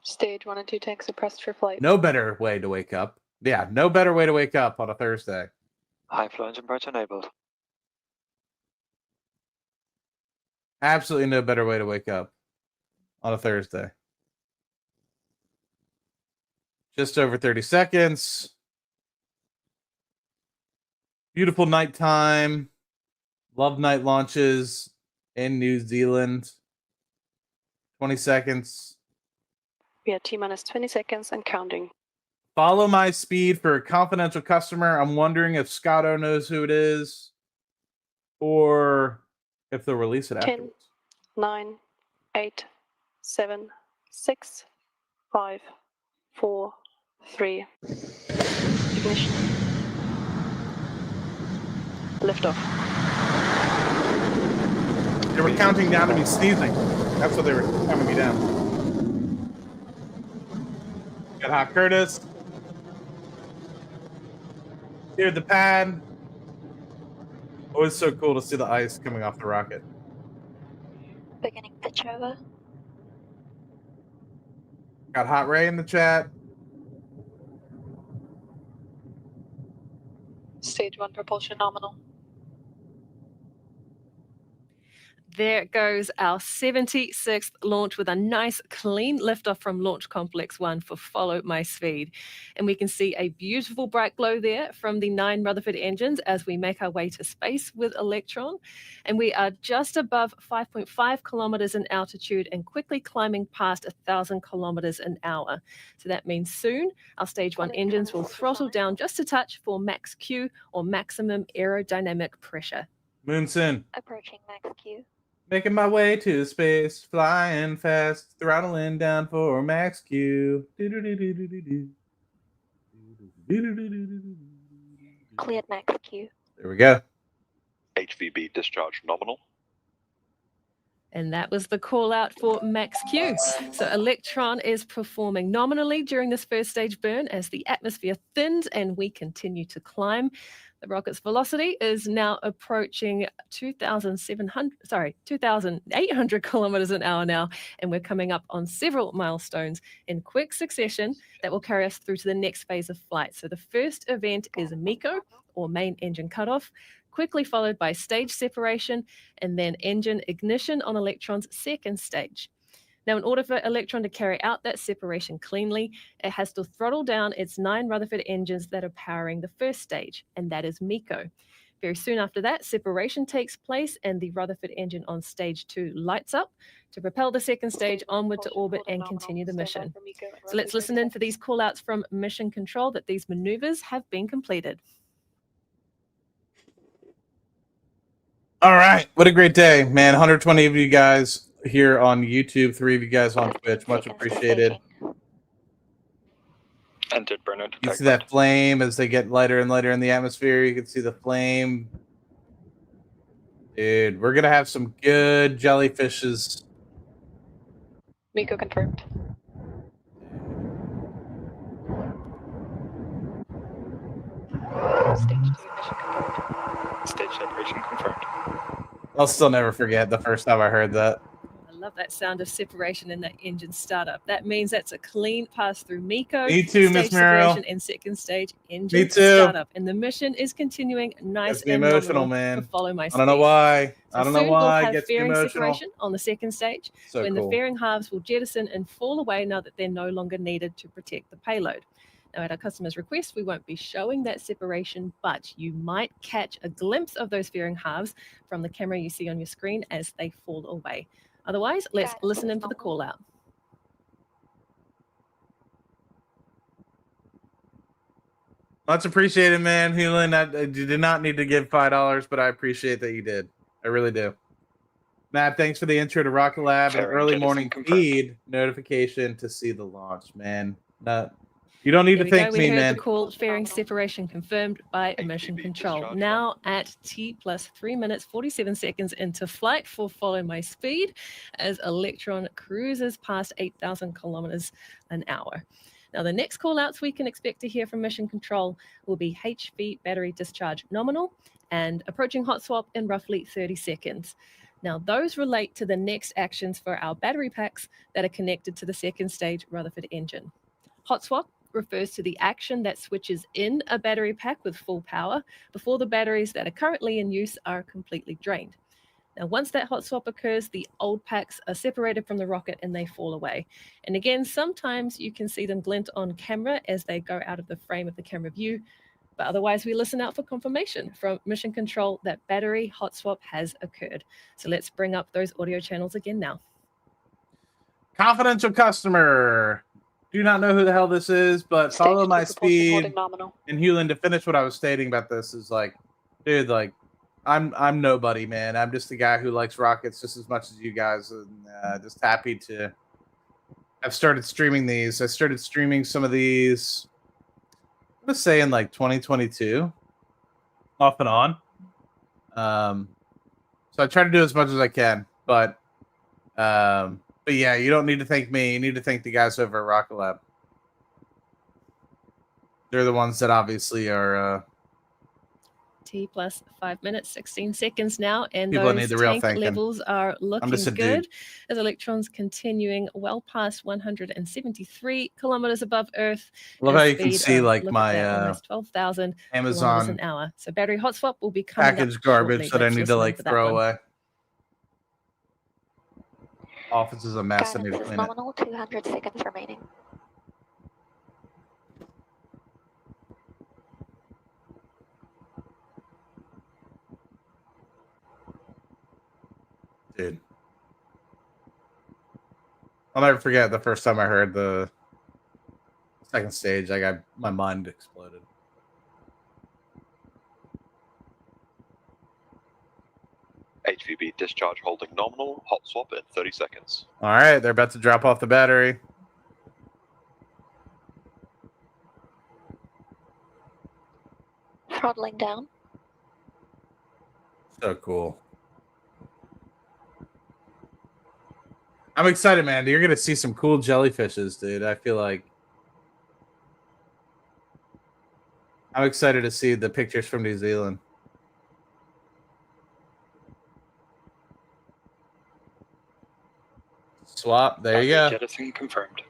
Stage 1 and 2 tanks are pressed for flight. No better way to wake up. Yeah, no better way to wake up on a Thursday. High flow engine approach enabled. Absolutely no better way to wake up on a Thursday. Just over 30 seconds. Beautiful nighttime. Love night launches in New Zealand. 20 seconds. We are T minus 20 seconds and counting. Follow my speed for a confidential customer. I'm wondering if Scotto knows who it is or if they'll release it 10, afterwards. 9, 8, 7, 6, 5, 4, 3. Ignition. Liftoff. They were counting down to me sneezing. That's what they were counting me down. Got Hot Curtis. Here at the pad. Always so cool to see the ice coming off the rocket. Beginning pitch over. Got Hot Ray in the chat. Stage 1 propulsion nominal. There goes our 76th launch with a nice clean liftoff from Launch Complex 1 for Follow My Speed. And we can see a beautiful bright glow there from the 9 Rutherford engines as we make our way to space with Electron. And we are just above 5.5 kilometers in altitude and quickly climbing past 1,000 kilometers an hour. So that means soon our stage 1 engines will throttle down just a touch for max Q, or maximum aerodynamic pressure. Moonson. Approaching max Q. Making my way to space, flying fast, throttling down for max Q. Cleared max Q. There we go. HVB discharge nominal. And that was the call out for max Q. So Electron is performing nominally during this first stage burn as the atmosphere thins and we continue to climb. The rocket's velocity is now approaching 2,800 kilometers an hour now, and we're coming up on several milestones in quick succession that will carry us through to the next phase of flight. So the first event is MECO, or main engine cutoff, quickly followed by stage separation and then engine ignition on Electron's second stage. Now, in order for Electron to carry out that separation cleanly, it has to throttle down its 9 Rutherford engines that are powering the first stage, and that is MECO. Very soon after that, separation takes place and the Rutherford engine on stage 2 lights up to propel the second stage onward to orbit and continue the mission. So let's listen in for these callouts from Mission Control that these maneuvers have been completed. All right. What a great day, man. 120 of you guys here on YouTube, 3 of you guys on Twitch. Much appreciated. Entered burner You see that flame as they get lighter and lighter in the atmosphere. You can see the flame. Dude, we're going to have some good jellyfishes. MECO confirmed. Stage separation confirmed. I'll still never forget the first time I heard that. I love that sound of separation in that engine startup. That means that's a clean pass through MECO. Me too, Miss Muriel. And second stage engine Me too. startup. And the mission is continuing nice Gets me and emotional, nominal man. to Follow My Speed. I don't know why. So I don't know soon why. We'll It have gets me fairing emotional. separation on the second stage So when cool. the fairing halves will jettison and fall away now that they're no longer needed to protect the payload. Now, at our customer's request, we won't be showing that separation, but you might catch a glimpse of those fairing halves from the camera you see on your screen as they fall away. Otherwise, let's listen in for the call out. Much appreciated, man. Hewlin, you did not need to give $5, but I appreciate that you did. I really do. Matt, thanks for the intro to Rocket Lab and early morning feed notification to see the launch, man. You don't need to thank me, we heard man. the call, fairing separation confirmed by Mission Control. Now at T plus 3 minutes, 47 seconds into flight for Follow My Speed as Electron cruises past 8,000 kilometers an hour. Now, the next call outs we can expect to hear from Mission Control will be HV battery discharge nominal and approaching hot swap in roughly 30 seconds. Now, those relate to the next actions for our battery packs that are connected to the second stage Rutherford engine. Hot swap refers to the action that switches in a battery pack with full power before the batteries that are currently in use are completely drained. Now, once that hot swap occurs, the old packs are separated from the rocket and they fall away. And again, sometimes you can see them glint on camera as they go out of the frame of the camera view, but otherwise we listen out for confirmation from Mission Control that battery hot swap has occurred. So let's bring up those audio channels again now. Confidential customer. Do not know who the hell this is, but Follow My Speed. And Hewlin, to finish what I was stating about this is like, dude, like, I'm nobody, man. I'm just a guy who likes rockets just as much as you guys, and just happy to have started streaming these. I started streaming some of these, I'm gonna say in like 2022, off and on. So I try to do as much as I can, but yeah, you don't need to thank me. You need to thank the guys over at Rocket Lab. They're the ones that obviously are. T plus 5 minutes, 16 seconds now, and People those need the real tank thanking. levels are looking just a good dude. as Electron's continuing well past 173 kilometers above Earth. I love and how you can speed see of, like look at my that, almost 12,000 kilometers Amazon an hour. So battery hot swap will be coming package up garbage shortly. that I Let's need listen to in like for that throw one. away. Office is a mess. I need Guidance to is clean it. nominal, 200 seconds remaining. Dude. I'll never forget the first time I heard the second stage. My mind exploded. HVB discharge holding nominal. Hot swap in 30 seconds. All right, they're about to drop off the battery. Throttling down. So cool. I'm excited, man. You're gonna see some cool jellyfishes, dude. I feel like I'm excited to see the pictures from New Zealand. Swap. There you go. Jettison confirmed.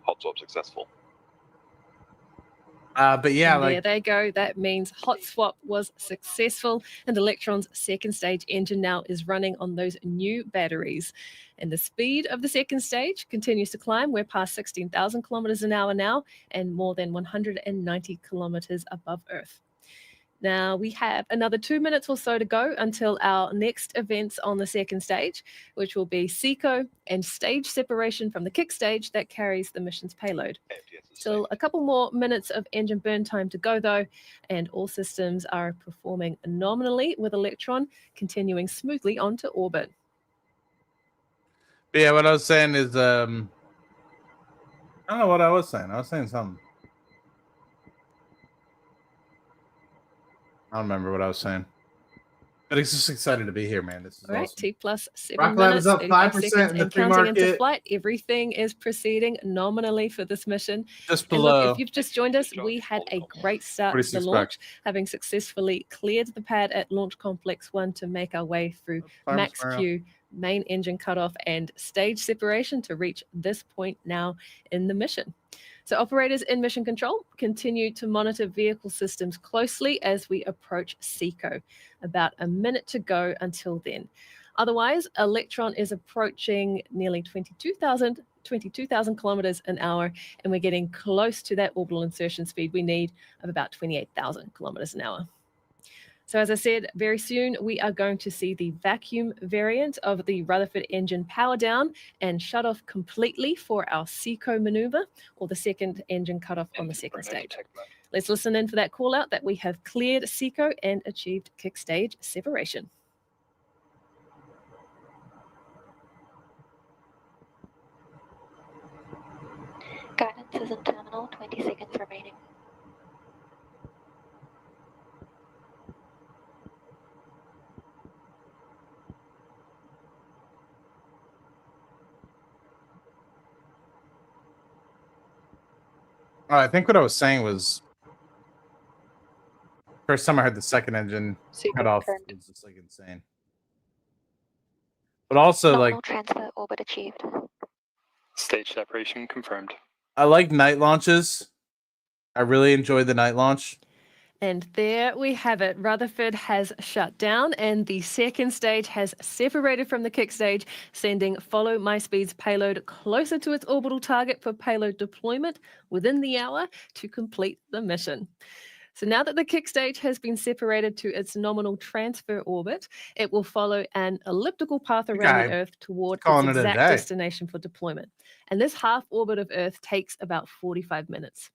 Hot swap successful. But yeah, And there they go. That means hot swap was successful, and Electron's second stage engine now is running on those new batteries. And the speed of the second stage continues to climb. We're past 16,000 kilometers an hour now, and more than 190 kilometers above Earth. Now we have another 2 minutes or so to go until our next events on the second stage, which will be SECO and stage separation from the kick stage that carries the mission's payload. Still a couple more minutes of engine burn time to go though, and all systems are performing nominally with Electron continuing smoothly onto orbit. But yeah, what I was saying is, I don't know what I was saying. I was saying something. I don't remember what I was saying. But it's just excited to be here, man. This is All right, awesome. T plus 7 Rocket Lab minutes, is up 35 5% seconds, in the and free counting into market. flight. Everything is proceeding nominally for this mission. Just And look, below. if you've just joined us, we had a great start to the 46 launch, having successfully cleared the pad at Launch Complex 1 to make our way through Max Q, main engine cutoff, and stage separation to reach this point now in the mission. So operators in mission control continue to monitor vehicle systems closely as we approach SECO. About a minute to go until then. Otherwise, Electron is approaching nearly 22,000 kilometers an hour, and we're getting close to that orbital insertion speed we need of about 28,000 kilometers an hour. So as I said, very soon we are going to see the vacuum variant of the Rutherford engine power down and shut off completely for our SECO maneuver, or the second engine cutoff on the second stage. Let's listen in for that call out that we have cleared SECO and achieved kick stage separation. Guidance is in terminal, 20 seconds remaining. I think what I was saying was, first time I heard the second engine cut off, it was just like insane. But also, Nominal like, transfer orbit achieved. Stage separation confirmed. I like night launches. I really enjoyed the night launch. And there we have it. Rutherford has shut down and the second stage has separated from the kick stage, sending Follow My Speed's payload closer to its orbital target for payload deployment within the hour to complete the mission. So now that the kick stage has been separated to its nominal transfer orbit, it will follow an elliptical path around the Earth toward its exact destination for deployment. And this half orbit of Earth takes about 45 minutes.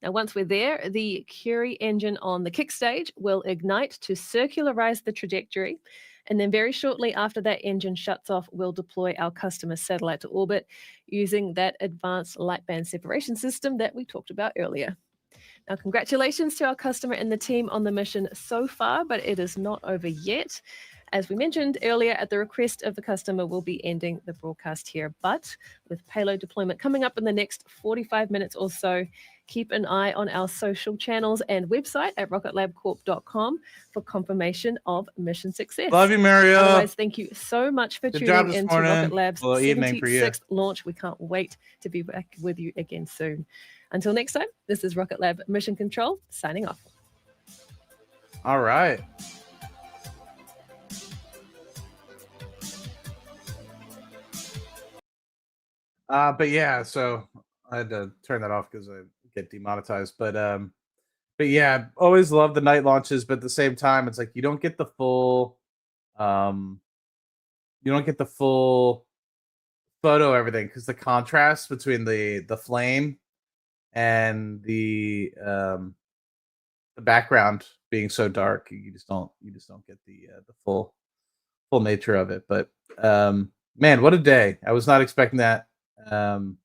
Now, once we're there, the Curie engine on the kick stage will ignite to circularize the trajectory. And then very shortly after that engine shuts off, we'll deploy our customer satellite to orbit using that advanced light band separation system that we talked about earlier. Now, congratulations to our customer and the team on the mission so far, but it is not over yet. As we mentioned earlier, at the request of the customer, we'll be ending the broadcast here. But with payload deployment coming up in the next 45 minutes or so, keep an eye on our social channels and website at rocketlabcorp.com for confirmation of mission success. Love you, Mario. Otherwise, thank you so much for tuning into Rocket Lab's evening for you. 76th launch. We can't wait to be back with you again soon. Until next time, this is Rocket Lab Mission Control signing off. All right. But yeah, so I had to turn that off because I get demonetized. But yeah, always love the night launches, but at the same time, it's like um, you don't get the full photo everything because the contrast between the flame and the background being so dark, you just don't get the full nature of it. But man, what a day! I was not expecting that. Um,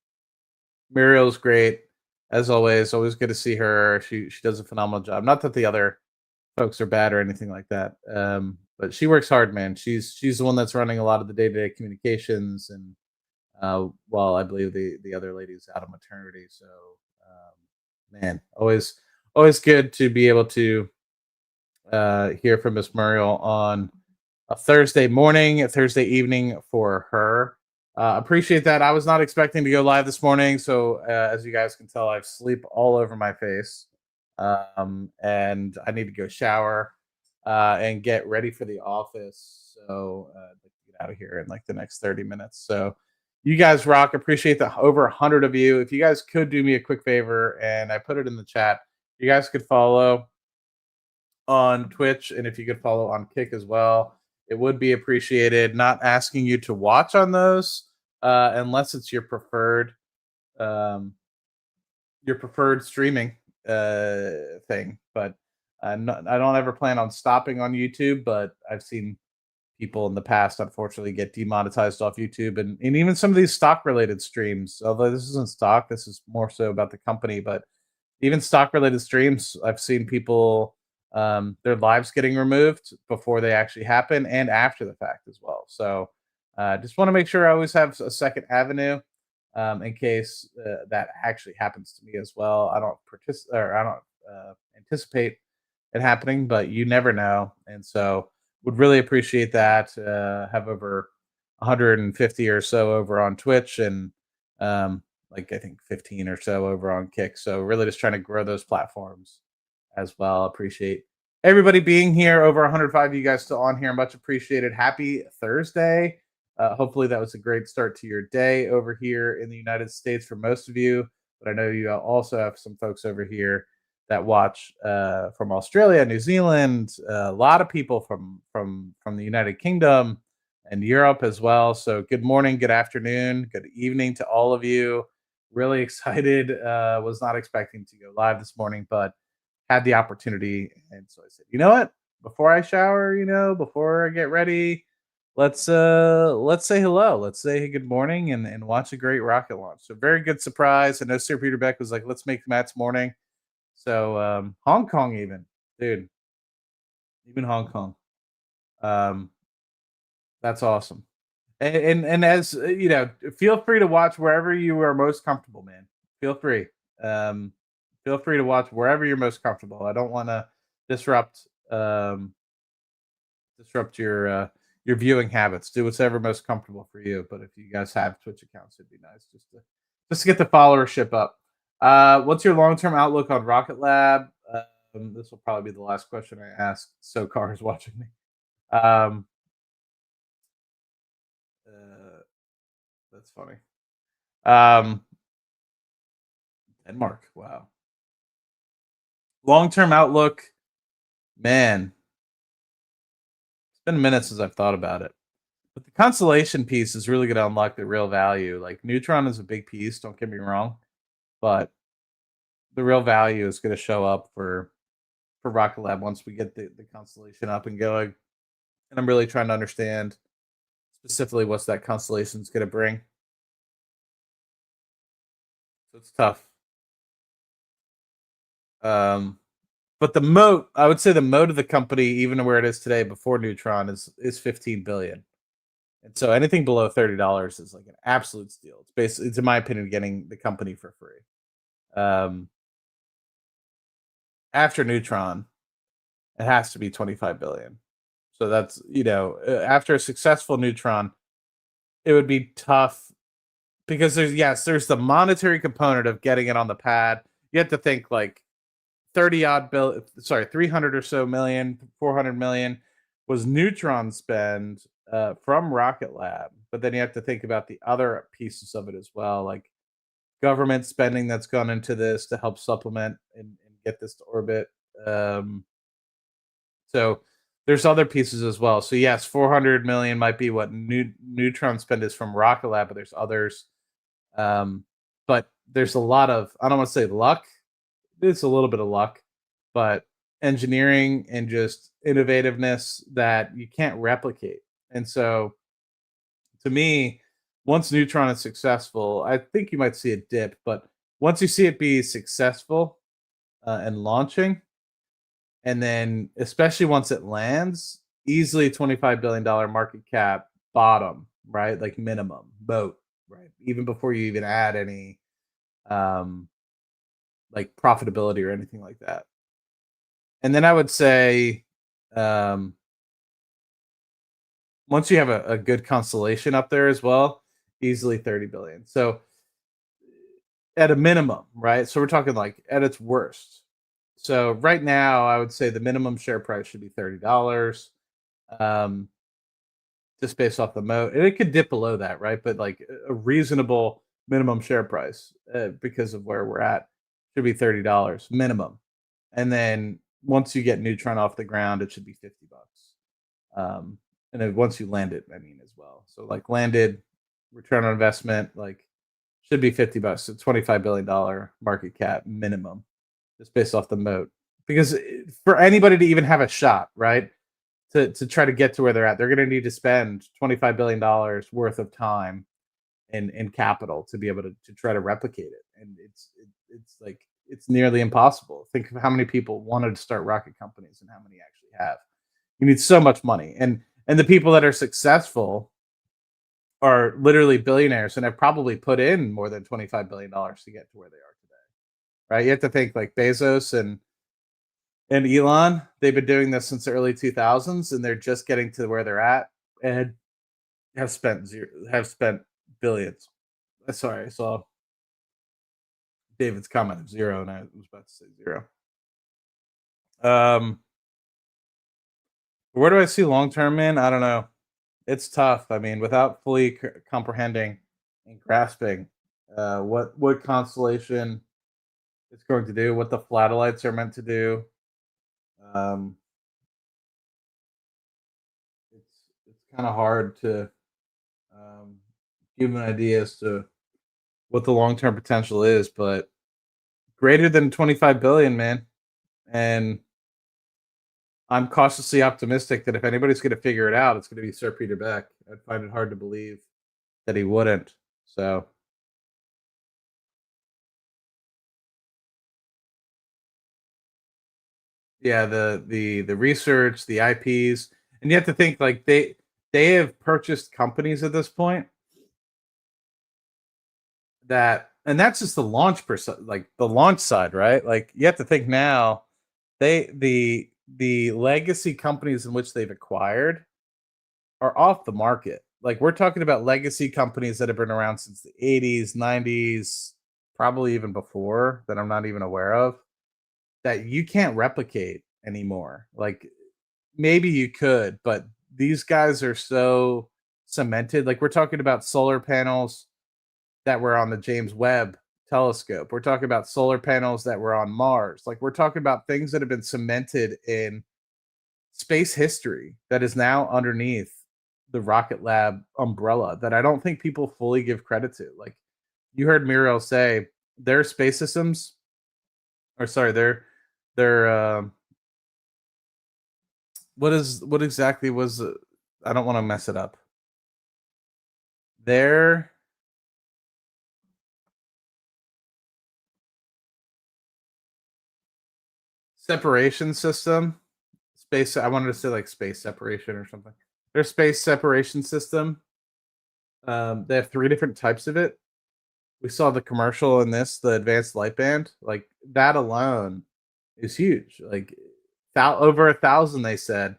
Muriel's great as always. Always good to see her. She does a phenomenal job. Not that the other folks are bad or anything like that. But she works hard, man. She's the one that's running a lot of the day-to-day communications, and while I believe the other lady's out of maternity. So man, always good to be able to hear from Miss Muriel on a Thursday morning, a Thursday evening for her. Appreciate that. I was not expecting to go live this morning, so as you guys can tell, I have sleep all over my face, and I need to go shower and get ready for the office. So I'd like to get out of here in like the next 30 minutes. So you guys rock. Appreciate the over 100 of you. If you guys could do me a quick favor, and I put it in the chat, you guys could follow on Twitch, and if you could follow on Kick as well, it would be appreciated. Not asking you to watch on those unless it's your preferred streaming thing. But I don't ever plan on stopping on YouTube. But I've seen people in the past, unfortunately, get demonetized off YouTube, and even some of these stock related streams. Although this isn't stock, this is more so about the company. But even stock related streams, I've seen people their lives getting removed before they actually happen and after the fact as well. So just want to make sure I always have a second avenue in case that actually happens to me as well. I don't anticipate it happening, but you never know. And so would really appreciate that. Have over 150 or so over on Twitch, and like I think 15 or so over on Kick. So really just trying to grow those platforms as well. Appreciate everybody being here. Over 105 of you guys still on here. Much appreciated. Happy Thursday. Hopefully that was a great start to your day over here in the United States for most of you. But I know you also have some folks over here that watch from Australia, New Zealand, a lot of people from the United Kingdom and Europe as well. So good morning, good afternoon, good evening to all of you. Really excited. Was not expecting to go live this morning, but had the opportunity, and so I said, you know what? Before I shower, before I get ready, let's say hello. Let's say good morning and watch a great rocket launch. So very good surprise. I know Sir Peter Beck was like, let's make Matt's morning. So Hong Kong, even Hong Kong. That's awesome. And as feel free to watch wherever you are most comfortable, man. Feel free. Feel free to watch wherever you're most comfortable. I don't want to disrupt your viewing habits. Do whatever most comfortable for you. But if you guys have Twitch accounts, it'd be nice just to get the followership up. What's your long-term outlook on Rocket Lab? This will probably be the last question I ask. So Car is watching me. That's funny. Denmark. Wow. Long-term outlook, man. It's been a minute since I've thought about it. But the constellation piece is really going to unlock the real value. Like Neutron is a big piece, don't get me wrong, but the real value is going to show up for Rocket Lab once we get the constellation up and going. And I'm really trying to understand specifically what's that constellation is going to bring. So it's tough. But the moat, I would say the moat of the company, even where it is today before Neutron, is 15 billion. And so anything below $30 is like an absolute steal. It's basically, it's in my opinion, getting the company for free. After Neutron, it has to be 25 billion. So that's, after a successful Neutron, it would be tough because there's the monetary component of getting it on the pad. You have to think like 300 or so million, 400 million was Neutron spend. from Rocket Lab, but then you have to think about the other pieces of it as well, like government spending that's gone into this to help supplement and get this to orbit. Um, so there's other pieces as well. So yes, 400 million might be what Neutron spend is from Rocket Lab, but there's others. But there's a lot of, I don't want to say luck. It's a little bit of luck, but engineering and just innovativeness that you can't replicate. And so to me, once Neutron is successful, I think you might see a dip, but once you see it be successful and launching, and then especially once it lands, easily $25 billion market cap bottom, right? Like minimum boat, right? Even before you even add any like profitability or anything like that. And then I would say once you have a good constellation up there as well, easily 30 billion. So at a minimum, right? So we're talking like at its worst. So right now, I would say the minimum share price should be $30, just based off the moat. And it could dip below that, right? But like a reasonable minimum share price, because of where we're at, should be $30 minimum. And then once you get Neutron off the ground, it should be $50. And then once you land it, I mean, as well. So like landed, return on investment, like should be $50. So $25 billion market cap minimum, just based off the moat. Because for anybody to even have a shot, right, to try to get to where they're at, they're going to need to spend $25 billion worth of time and capital to be able to try to replicate it. And it's like it's nearly impossible. Think of how many people wanted to start rocket companies and how many actually have. You need so much money, and the people that are successful are literally billionaires and have probably put in more than $25 billion to get to where they are today. Right? You have to think like Bezos and Elon. They've been doing this since the early 2000s, and they're just getting to where they're at, and have spent billions. Sorry, I saw David's comment of zero, and I was about to say zero. Where do I see long term in? I don't know. It's tough. I mean, without fully comprehending and grasping what constellation it's going to do, what the flatelites are meant to do. It's kind of hard to give an idea as to what the long term potential is, but greater than 25 billion, man. And I'm cautiously optimistic that if anybody's going to figure it out, it's going to be Sir Peter Beck. I'd find it hard to believe that he wouldn't. So, yeah, the research, the IPs, and you have to think like they have purchased companies at this point that, and that's just the launch like the launch side, right? Like you have to think now, the legacy companies in which they've acquired are off the market. Like we're talking about legacy companies that have been around since the 80s, 90s, probably even before, that I'm not even aware of, that you can't replicate anymore. Like maybe you could, but these guys are so cemented. Like we're talking about solar panels that were on the James Webb telescope. We're talking about solar panels that were on Mars. Like we're talking about things that have been cemented in space history that is now underneath the Rocket Lab umbrella that I don't think people fully give credit to. Like you heard Muriel say, their space systems, or sorry, their what exactly was I don't want to mess it up. Their separation system, space, I wanted to say like space separation or something. Their space separation system, they have 3 different types of it. We saw the commercial in this, the advanced light band. Like that alone is huge. Like over 1,000, they said,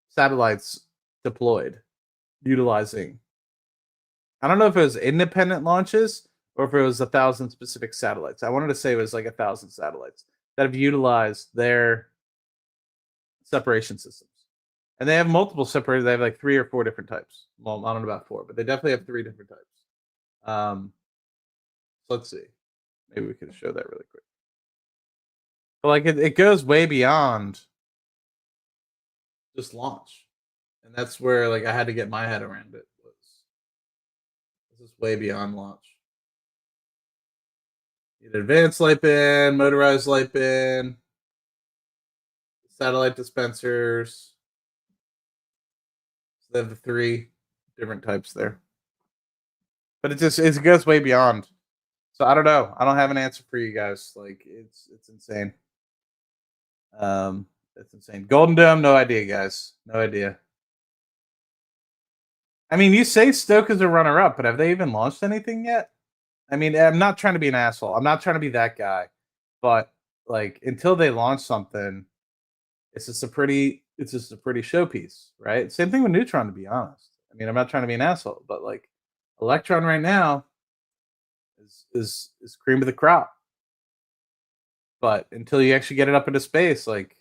satellites deployed utilizing. I don't know if it was independent launches or if it was 1,000 specific satellites. I wanted to say it was like 1,000 satellites that have utilized their separation systems. And they have multiple separated. They have like 3 or 4 different types. Well, I don't know about 4, but they definitely have 3 different types. So let's see. Maybe we could show that really quick. But like it goes way beyond just launch. And that's where like I had to get my head around it. This is way beyond launch. Advanced light bin, motorized light bin, satellite dispensers. So they have the 3 different types there. But it goes way beyond. So I don't know. I don't have an answer for you guys. Like it's insane. It's insane. Golden Dome, no idea, guys. No idea. I mean, you say Stoke is a runner-up, but have they even launched anything yet? I mean, I'm not trying to be an asshole. I'm not trying to be that guy. But like until they launch something, it's just a pretty showpiece, right? Same thing with Neutron, to be honest. I mean, I'm not trying to be an asshole, but like Electron right now is cream of the crop. But until you actually get it up into space, like,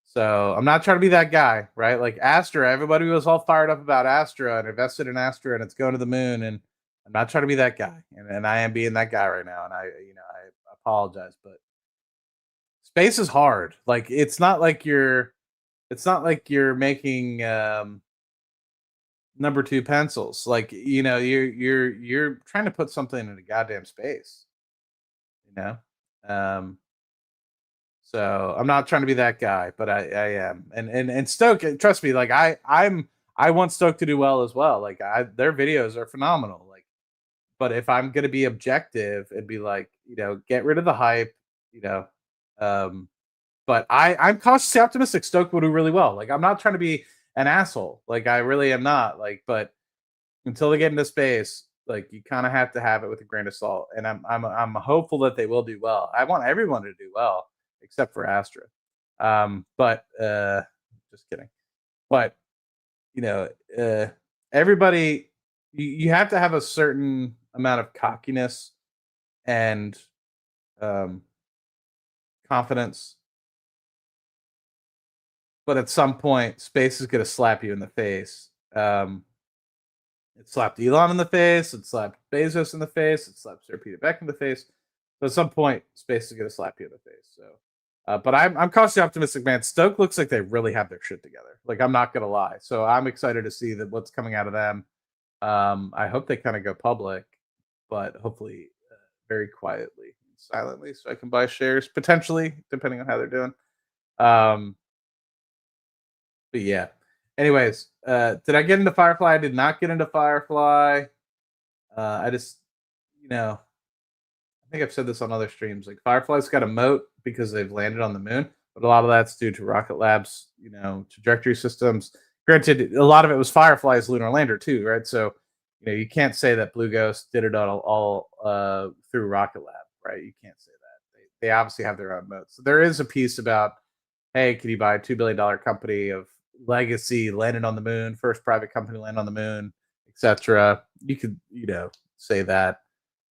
so I'm not trying to be that guy, right? Like Astra, everybody was all fired up about Astra and invested in Astra and it's going to the moon. And I'm not trying to be that guy. And I am being that guy right now. And I apologize, but space is hard. Like it's not like you're making number 2 pencils. Like, you're trying to put something in a goddamn space. So I'm not trying to be that guy, but I am. And Stoke, trust me, like I want Stoke to do well as well. Like their videos are phenomenal. Like, but if I'm gonna be objective, it'd be like, get rid of the hype, but I'm cautiously optimistic Stoke will do really well. Like I'm not trying to be an asshole. Like I really am not. Like, but until they get into space, like you kind of have to have it with a grain of salt. And I'm hopeful that they will do well. I want everyone to do well except for Astra. But just kidding. But everybody, you have to have a certain amount of cockiness and confidence. But at some point, space is going to slap you in the face. It slapped Elon in the face. It slapped Bezos in the face. It slapped Sir Peter Beck in the face. So at some point, space is going to slap you in the face. So, but I'm cautiously optimistic, man. Stoke looks like they really have their shit together. Like I'm not going to lie. So I'm excited to see what's coming out of them. I hope they kind of go public, but hopefully very quietly, and silently, so I can buy shares potentially, depending on how they're doing. But yeah. Anyways, did I get into Firefly? I did not get into Firefly. I just, I think I've said this on other streams. Like Firefly's got a moat because they've landed on the moon, but a lot of that's due to Rocket Lab's, trajectory systems. Granted, a lot of it was Firefly's lunar lander too, right? So, you can't say that Blue Ghost did it all through Rocket Lab, right? You can't say that. They obviously have their own moats. So there is a piece about, hey, can you buy a $2 billion company of legacy landed on the moon, first private company land on the moon, etc. You could, say that.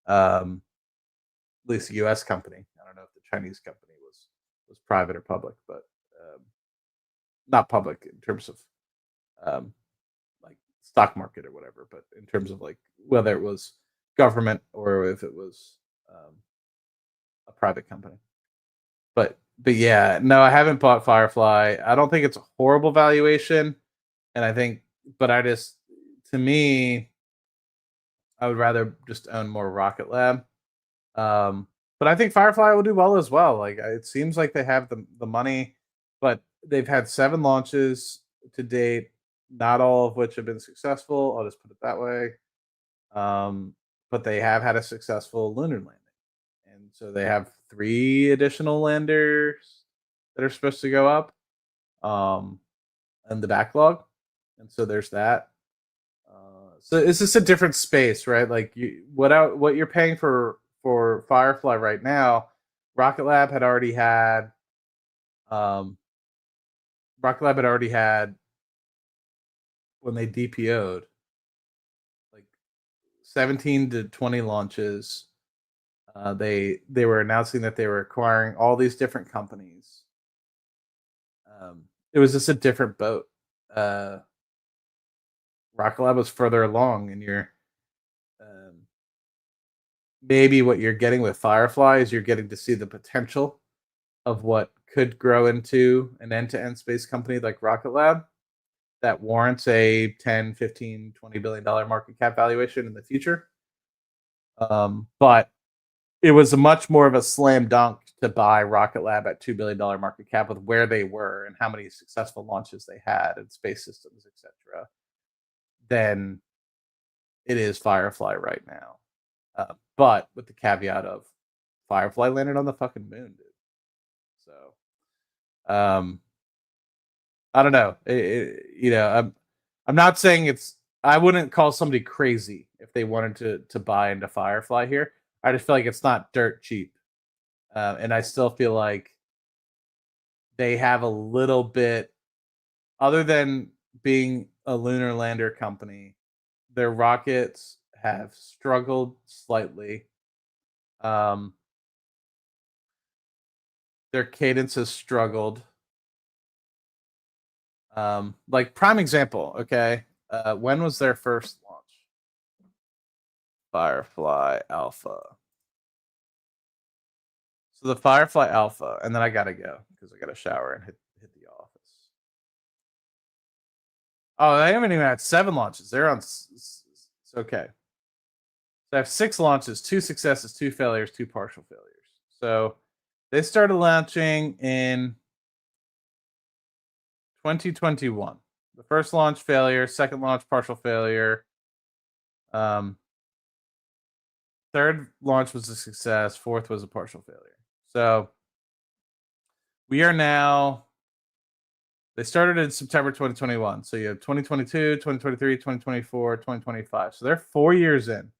At least a U.S. company. I don't know if the Chinese company was private or public, but not public in terms of like stock market or whatever, but in terms of like whether it was government or if it was a private company. But yeah, no, I haven't bought Firefly. I don't think it's a horrible valuation, and I think, but to me, I would rather just own more Rocket Lab. But I think Firefly will do well as well. Like it seems like they have the money, but they've had 7 launches to date, not all of which have been successful. I'll just put it that way. But they have had a successful lunar landing. And so they have 3 additional landers that are supposed to go up in the backlog. And so there's that. So it's just a different space, right? Like what you're paying for Firefly right now, Rocket Lab had already had when they DPO'd like 17 to 20 launches. They were announcing that they were acquiring all these different companies. it was just a different boat. Rocket Lab was further along, and maybe what you're getting with Firefly is you're getting to see the potential of what could grow into an end-to-end space company like Rocket Lab that warrants a 10, 15, $20 billion market cap valuation in the future. But it was a much more of a slam dunk to buy Rocket Lab at $2 billion market cap with where they were and how many successful launches they had and space systems, etc., than it is Firefly right now. But with the caveat of Firefly landed on the fucking moon, dude. So, I don't know. I'm not saying it's. I wouldn't call somebody crazy if they wanted to buy into Firefly here. I just feel like it's not dirt cheap, and I still feel like they have a little bit, other than being a lunar lander company, their rockets have struggled slightly. Their cadence has struggled. Like prime example, okay. When was their first launch? Firefly Alpha. So the Firefly Alpha, and then I gotta go because I gotta shower and hit the office. Oh, they haven't even had 7 launches. They're on. It's okay. So I have 6 launches, 2 successes, 2 failures, 2 partial failures. So they started launching in 2021. The first launch failure, second launch partial failure. Third launch was a success, fourth was a partial failure. So we are now, they started in September 2021. So you have 2022, 2023, 2024, 2025. So they're 4 years in.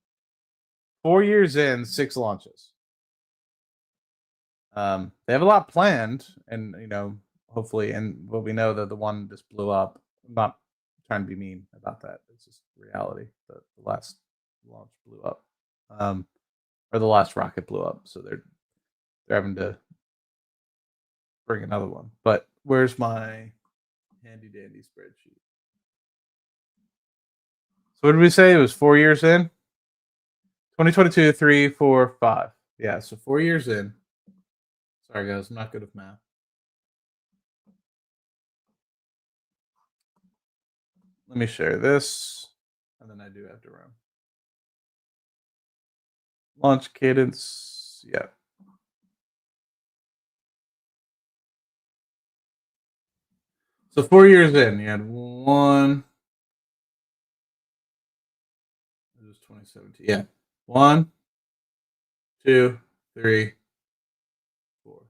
4 years in, 6 launches. They have a lot planned, and hopefully, and what we know that the one just blew up. I'm not trying to be mean about that. It's just reality. The last launch blew up, or the last rocket blew up. So they're having to bring another one. But where's my handy dandy spreadsheet? So what did we say? It was 4 years in. 2022, 3, 4, 5. Yeah, so 4 years in. Sorry guys, I'm not good with math. Let me share this, and then I do have to run. Launch cadence, yeah. So 4 years in, you had 1. It was 2017. Yeah. 1, 2, 3, 4.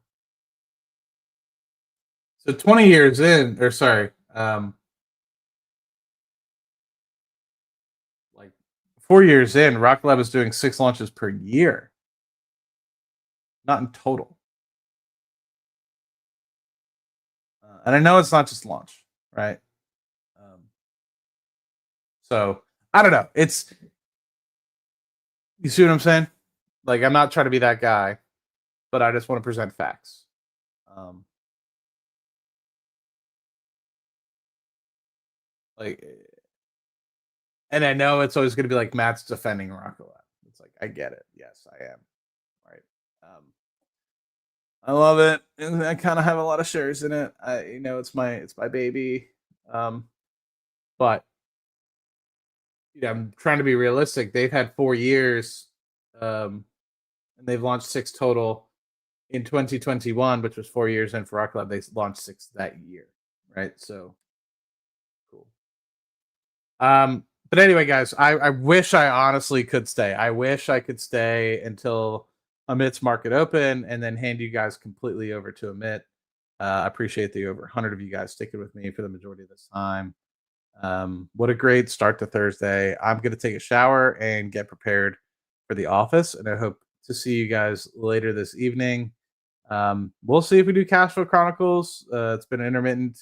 So 20 years in, or sorry, like 4 years in, Rocket Lab is doing 6 launches per year. Not in total. And I know it's not just launch, right? So I don't know. It's, you see what I'm saying? Like, I'm not trying to be that guy, but I just want to present facts. And I know it's always going to be like Matt's defending Rocket Lab. It's like, I get it. Yes, I am. Right. I love it. And I kind of have a lot of shares in it. It's my baby. But I'm trying to be realistic. They've had 4 years, and they've launched 6 total. In 2021, which was 4 years in for Rocket Lab, they launched 6 that year, right? So cool. But anyway, guys, I wish I honestly could stay. I wish I could stay until Amit's market open and then hand you guys completely over to Amit. I appreciate the over 100 of you guys sticking with me for the majority of this time. What a great start to Thursday. I'm going to take a shower and get prepared for the office, and I hope to see you guys later this evening. We'll see if we do Cash Flow Chronicles. It's been intermittent.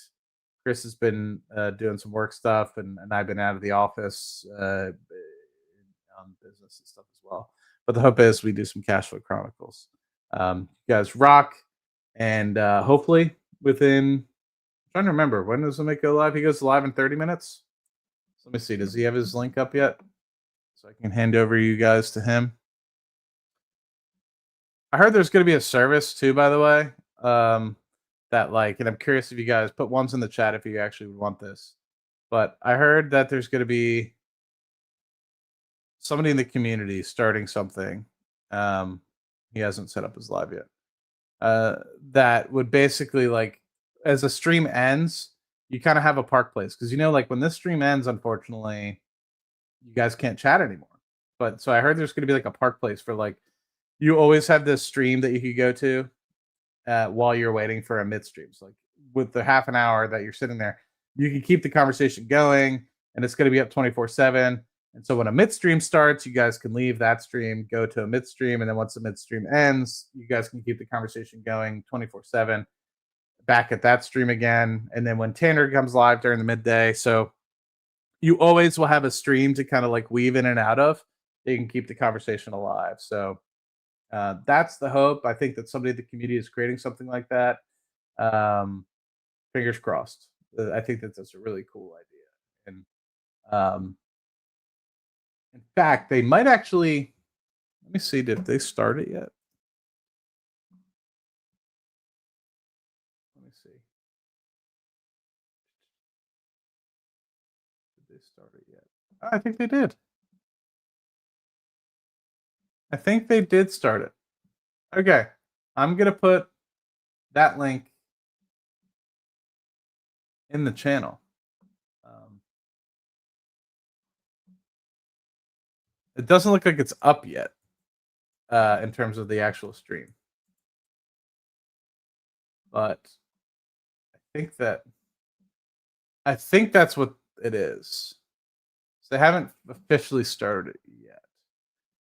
Chris has been doing some work stuff, and I've been out of the office on business and stuff as well. But the hope is we do some Cash Flow Chronicles. You guys rock, and hopefully within trying to remember, when does Amit go live? He goes live in 30 minutes. Let me see. Does he have his link up yet? So I can hand over you guys to him. I heard there's going to be a service too, by the way. That and I'm curious if you guys put ones in the chat if you actually would want this. But I heard that there's going to be somebody in the community starting something. He hasn't set up his live yet. That would basically as a stream ends, you kind of have a park place because when this stream ends, unfortunately, you guys can't chat anymore. But so I heard there's going to be a park place for you always have this stream that you could go to while you're waiting for a mid stream. So with the half an hour that you're sitting there, you can keep the conversation going, and it's going to be up 24/7. And so when a mid stream starts, you guys can leave that stream, go to a mid stream, and then once the mid stream ends, you guys can keep the conversation going 24/7. Back at that stream again, and then when Tanner comes live during the midday, so you always will have a stream to kind of weave in and out of. You can keep the conversation alive. So that's the hope. I think that somebody in the community is creating something like that. Fingers crossed. I think that's a really cool idea. And in fact, they might actually. Let me see. Did they start it yet? Let me see. Did they start it yet? I think they did. I think they did start it. Okay. I'm going to put that link in the channel. It doesn't look like it's up yet in terms of the actual stream. But I think that's what it is. So they haven't officially started it yet,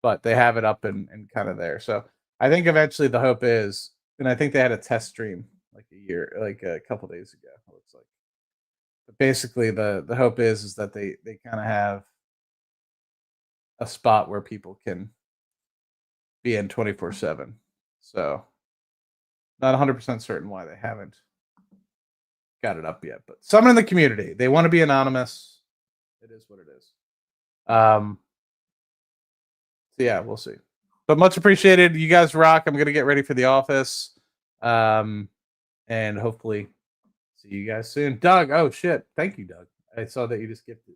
but they have it up and kind of there. So I think eventually the hope is, and I think they had a test stream a couple days ago, it looks like. But basically the hope is that they kind of have a spot where people can be in 24/7. So not 100% certain why they haven't got it up yet, but someone in the community, they want to be anonymous. It is what it is. So yeah, we'll see. But much appreciated. You guys rock. I'm gonna get ready for the office. And hopefully see you guys soon. Doug, oh shit. Thank you, Doug. I saw that you just gifted.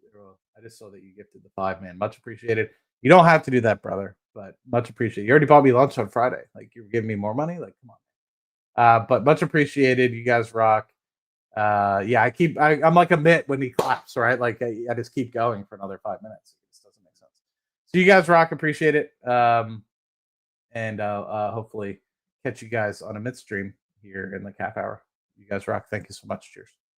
I just saw that you gifted the 5 man. Much appreciated. You don't have to do that, brother, but much appreciated. You already bought me lunch on Friday. You were giving me more money. Come on. But much appreciated. You guys rock. Yeah, I'm like a mitt when he claps, right? I just keep going for another 5 minutes. It just doesn't make sense. So you guys rock. Appreciate it. And hopefully catch you guys on a mid stream here in half hour. You guys rock. Thank you so much. Cheers.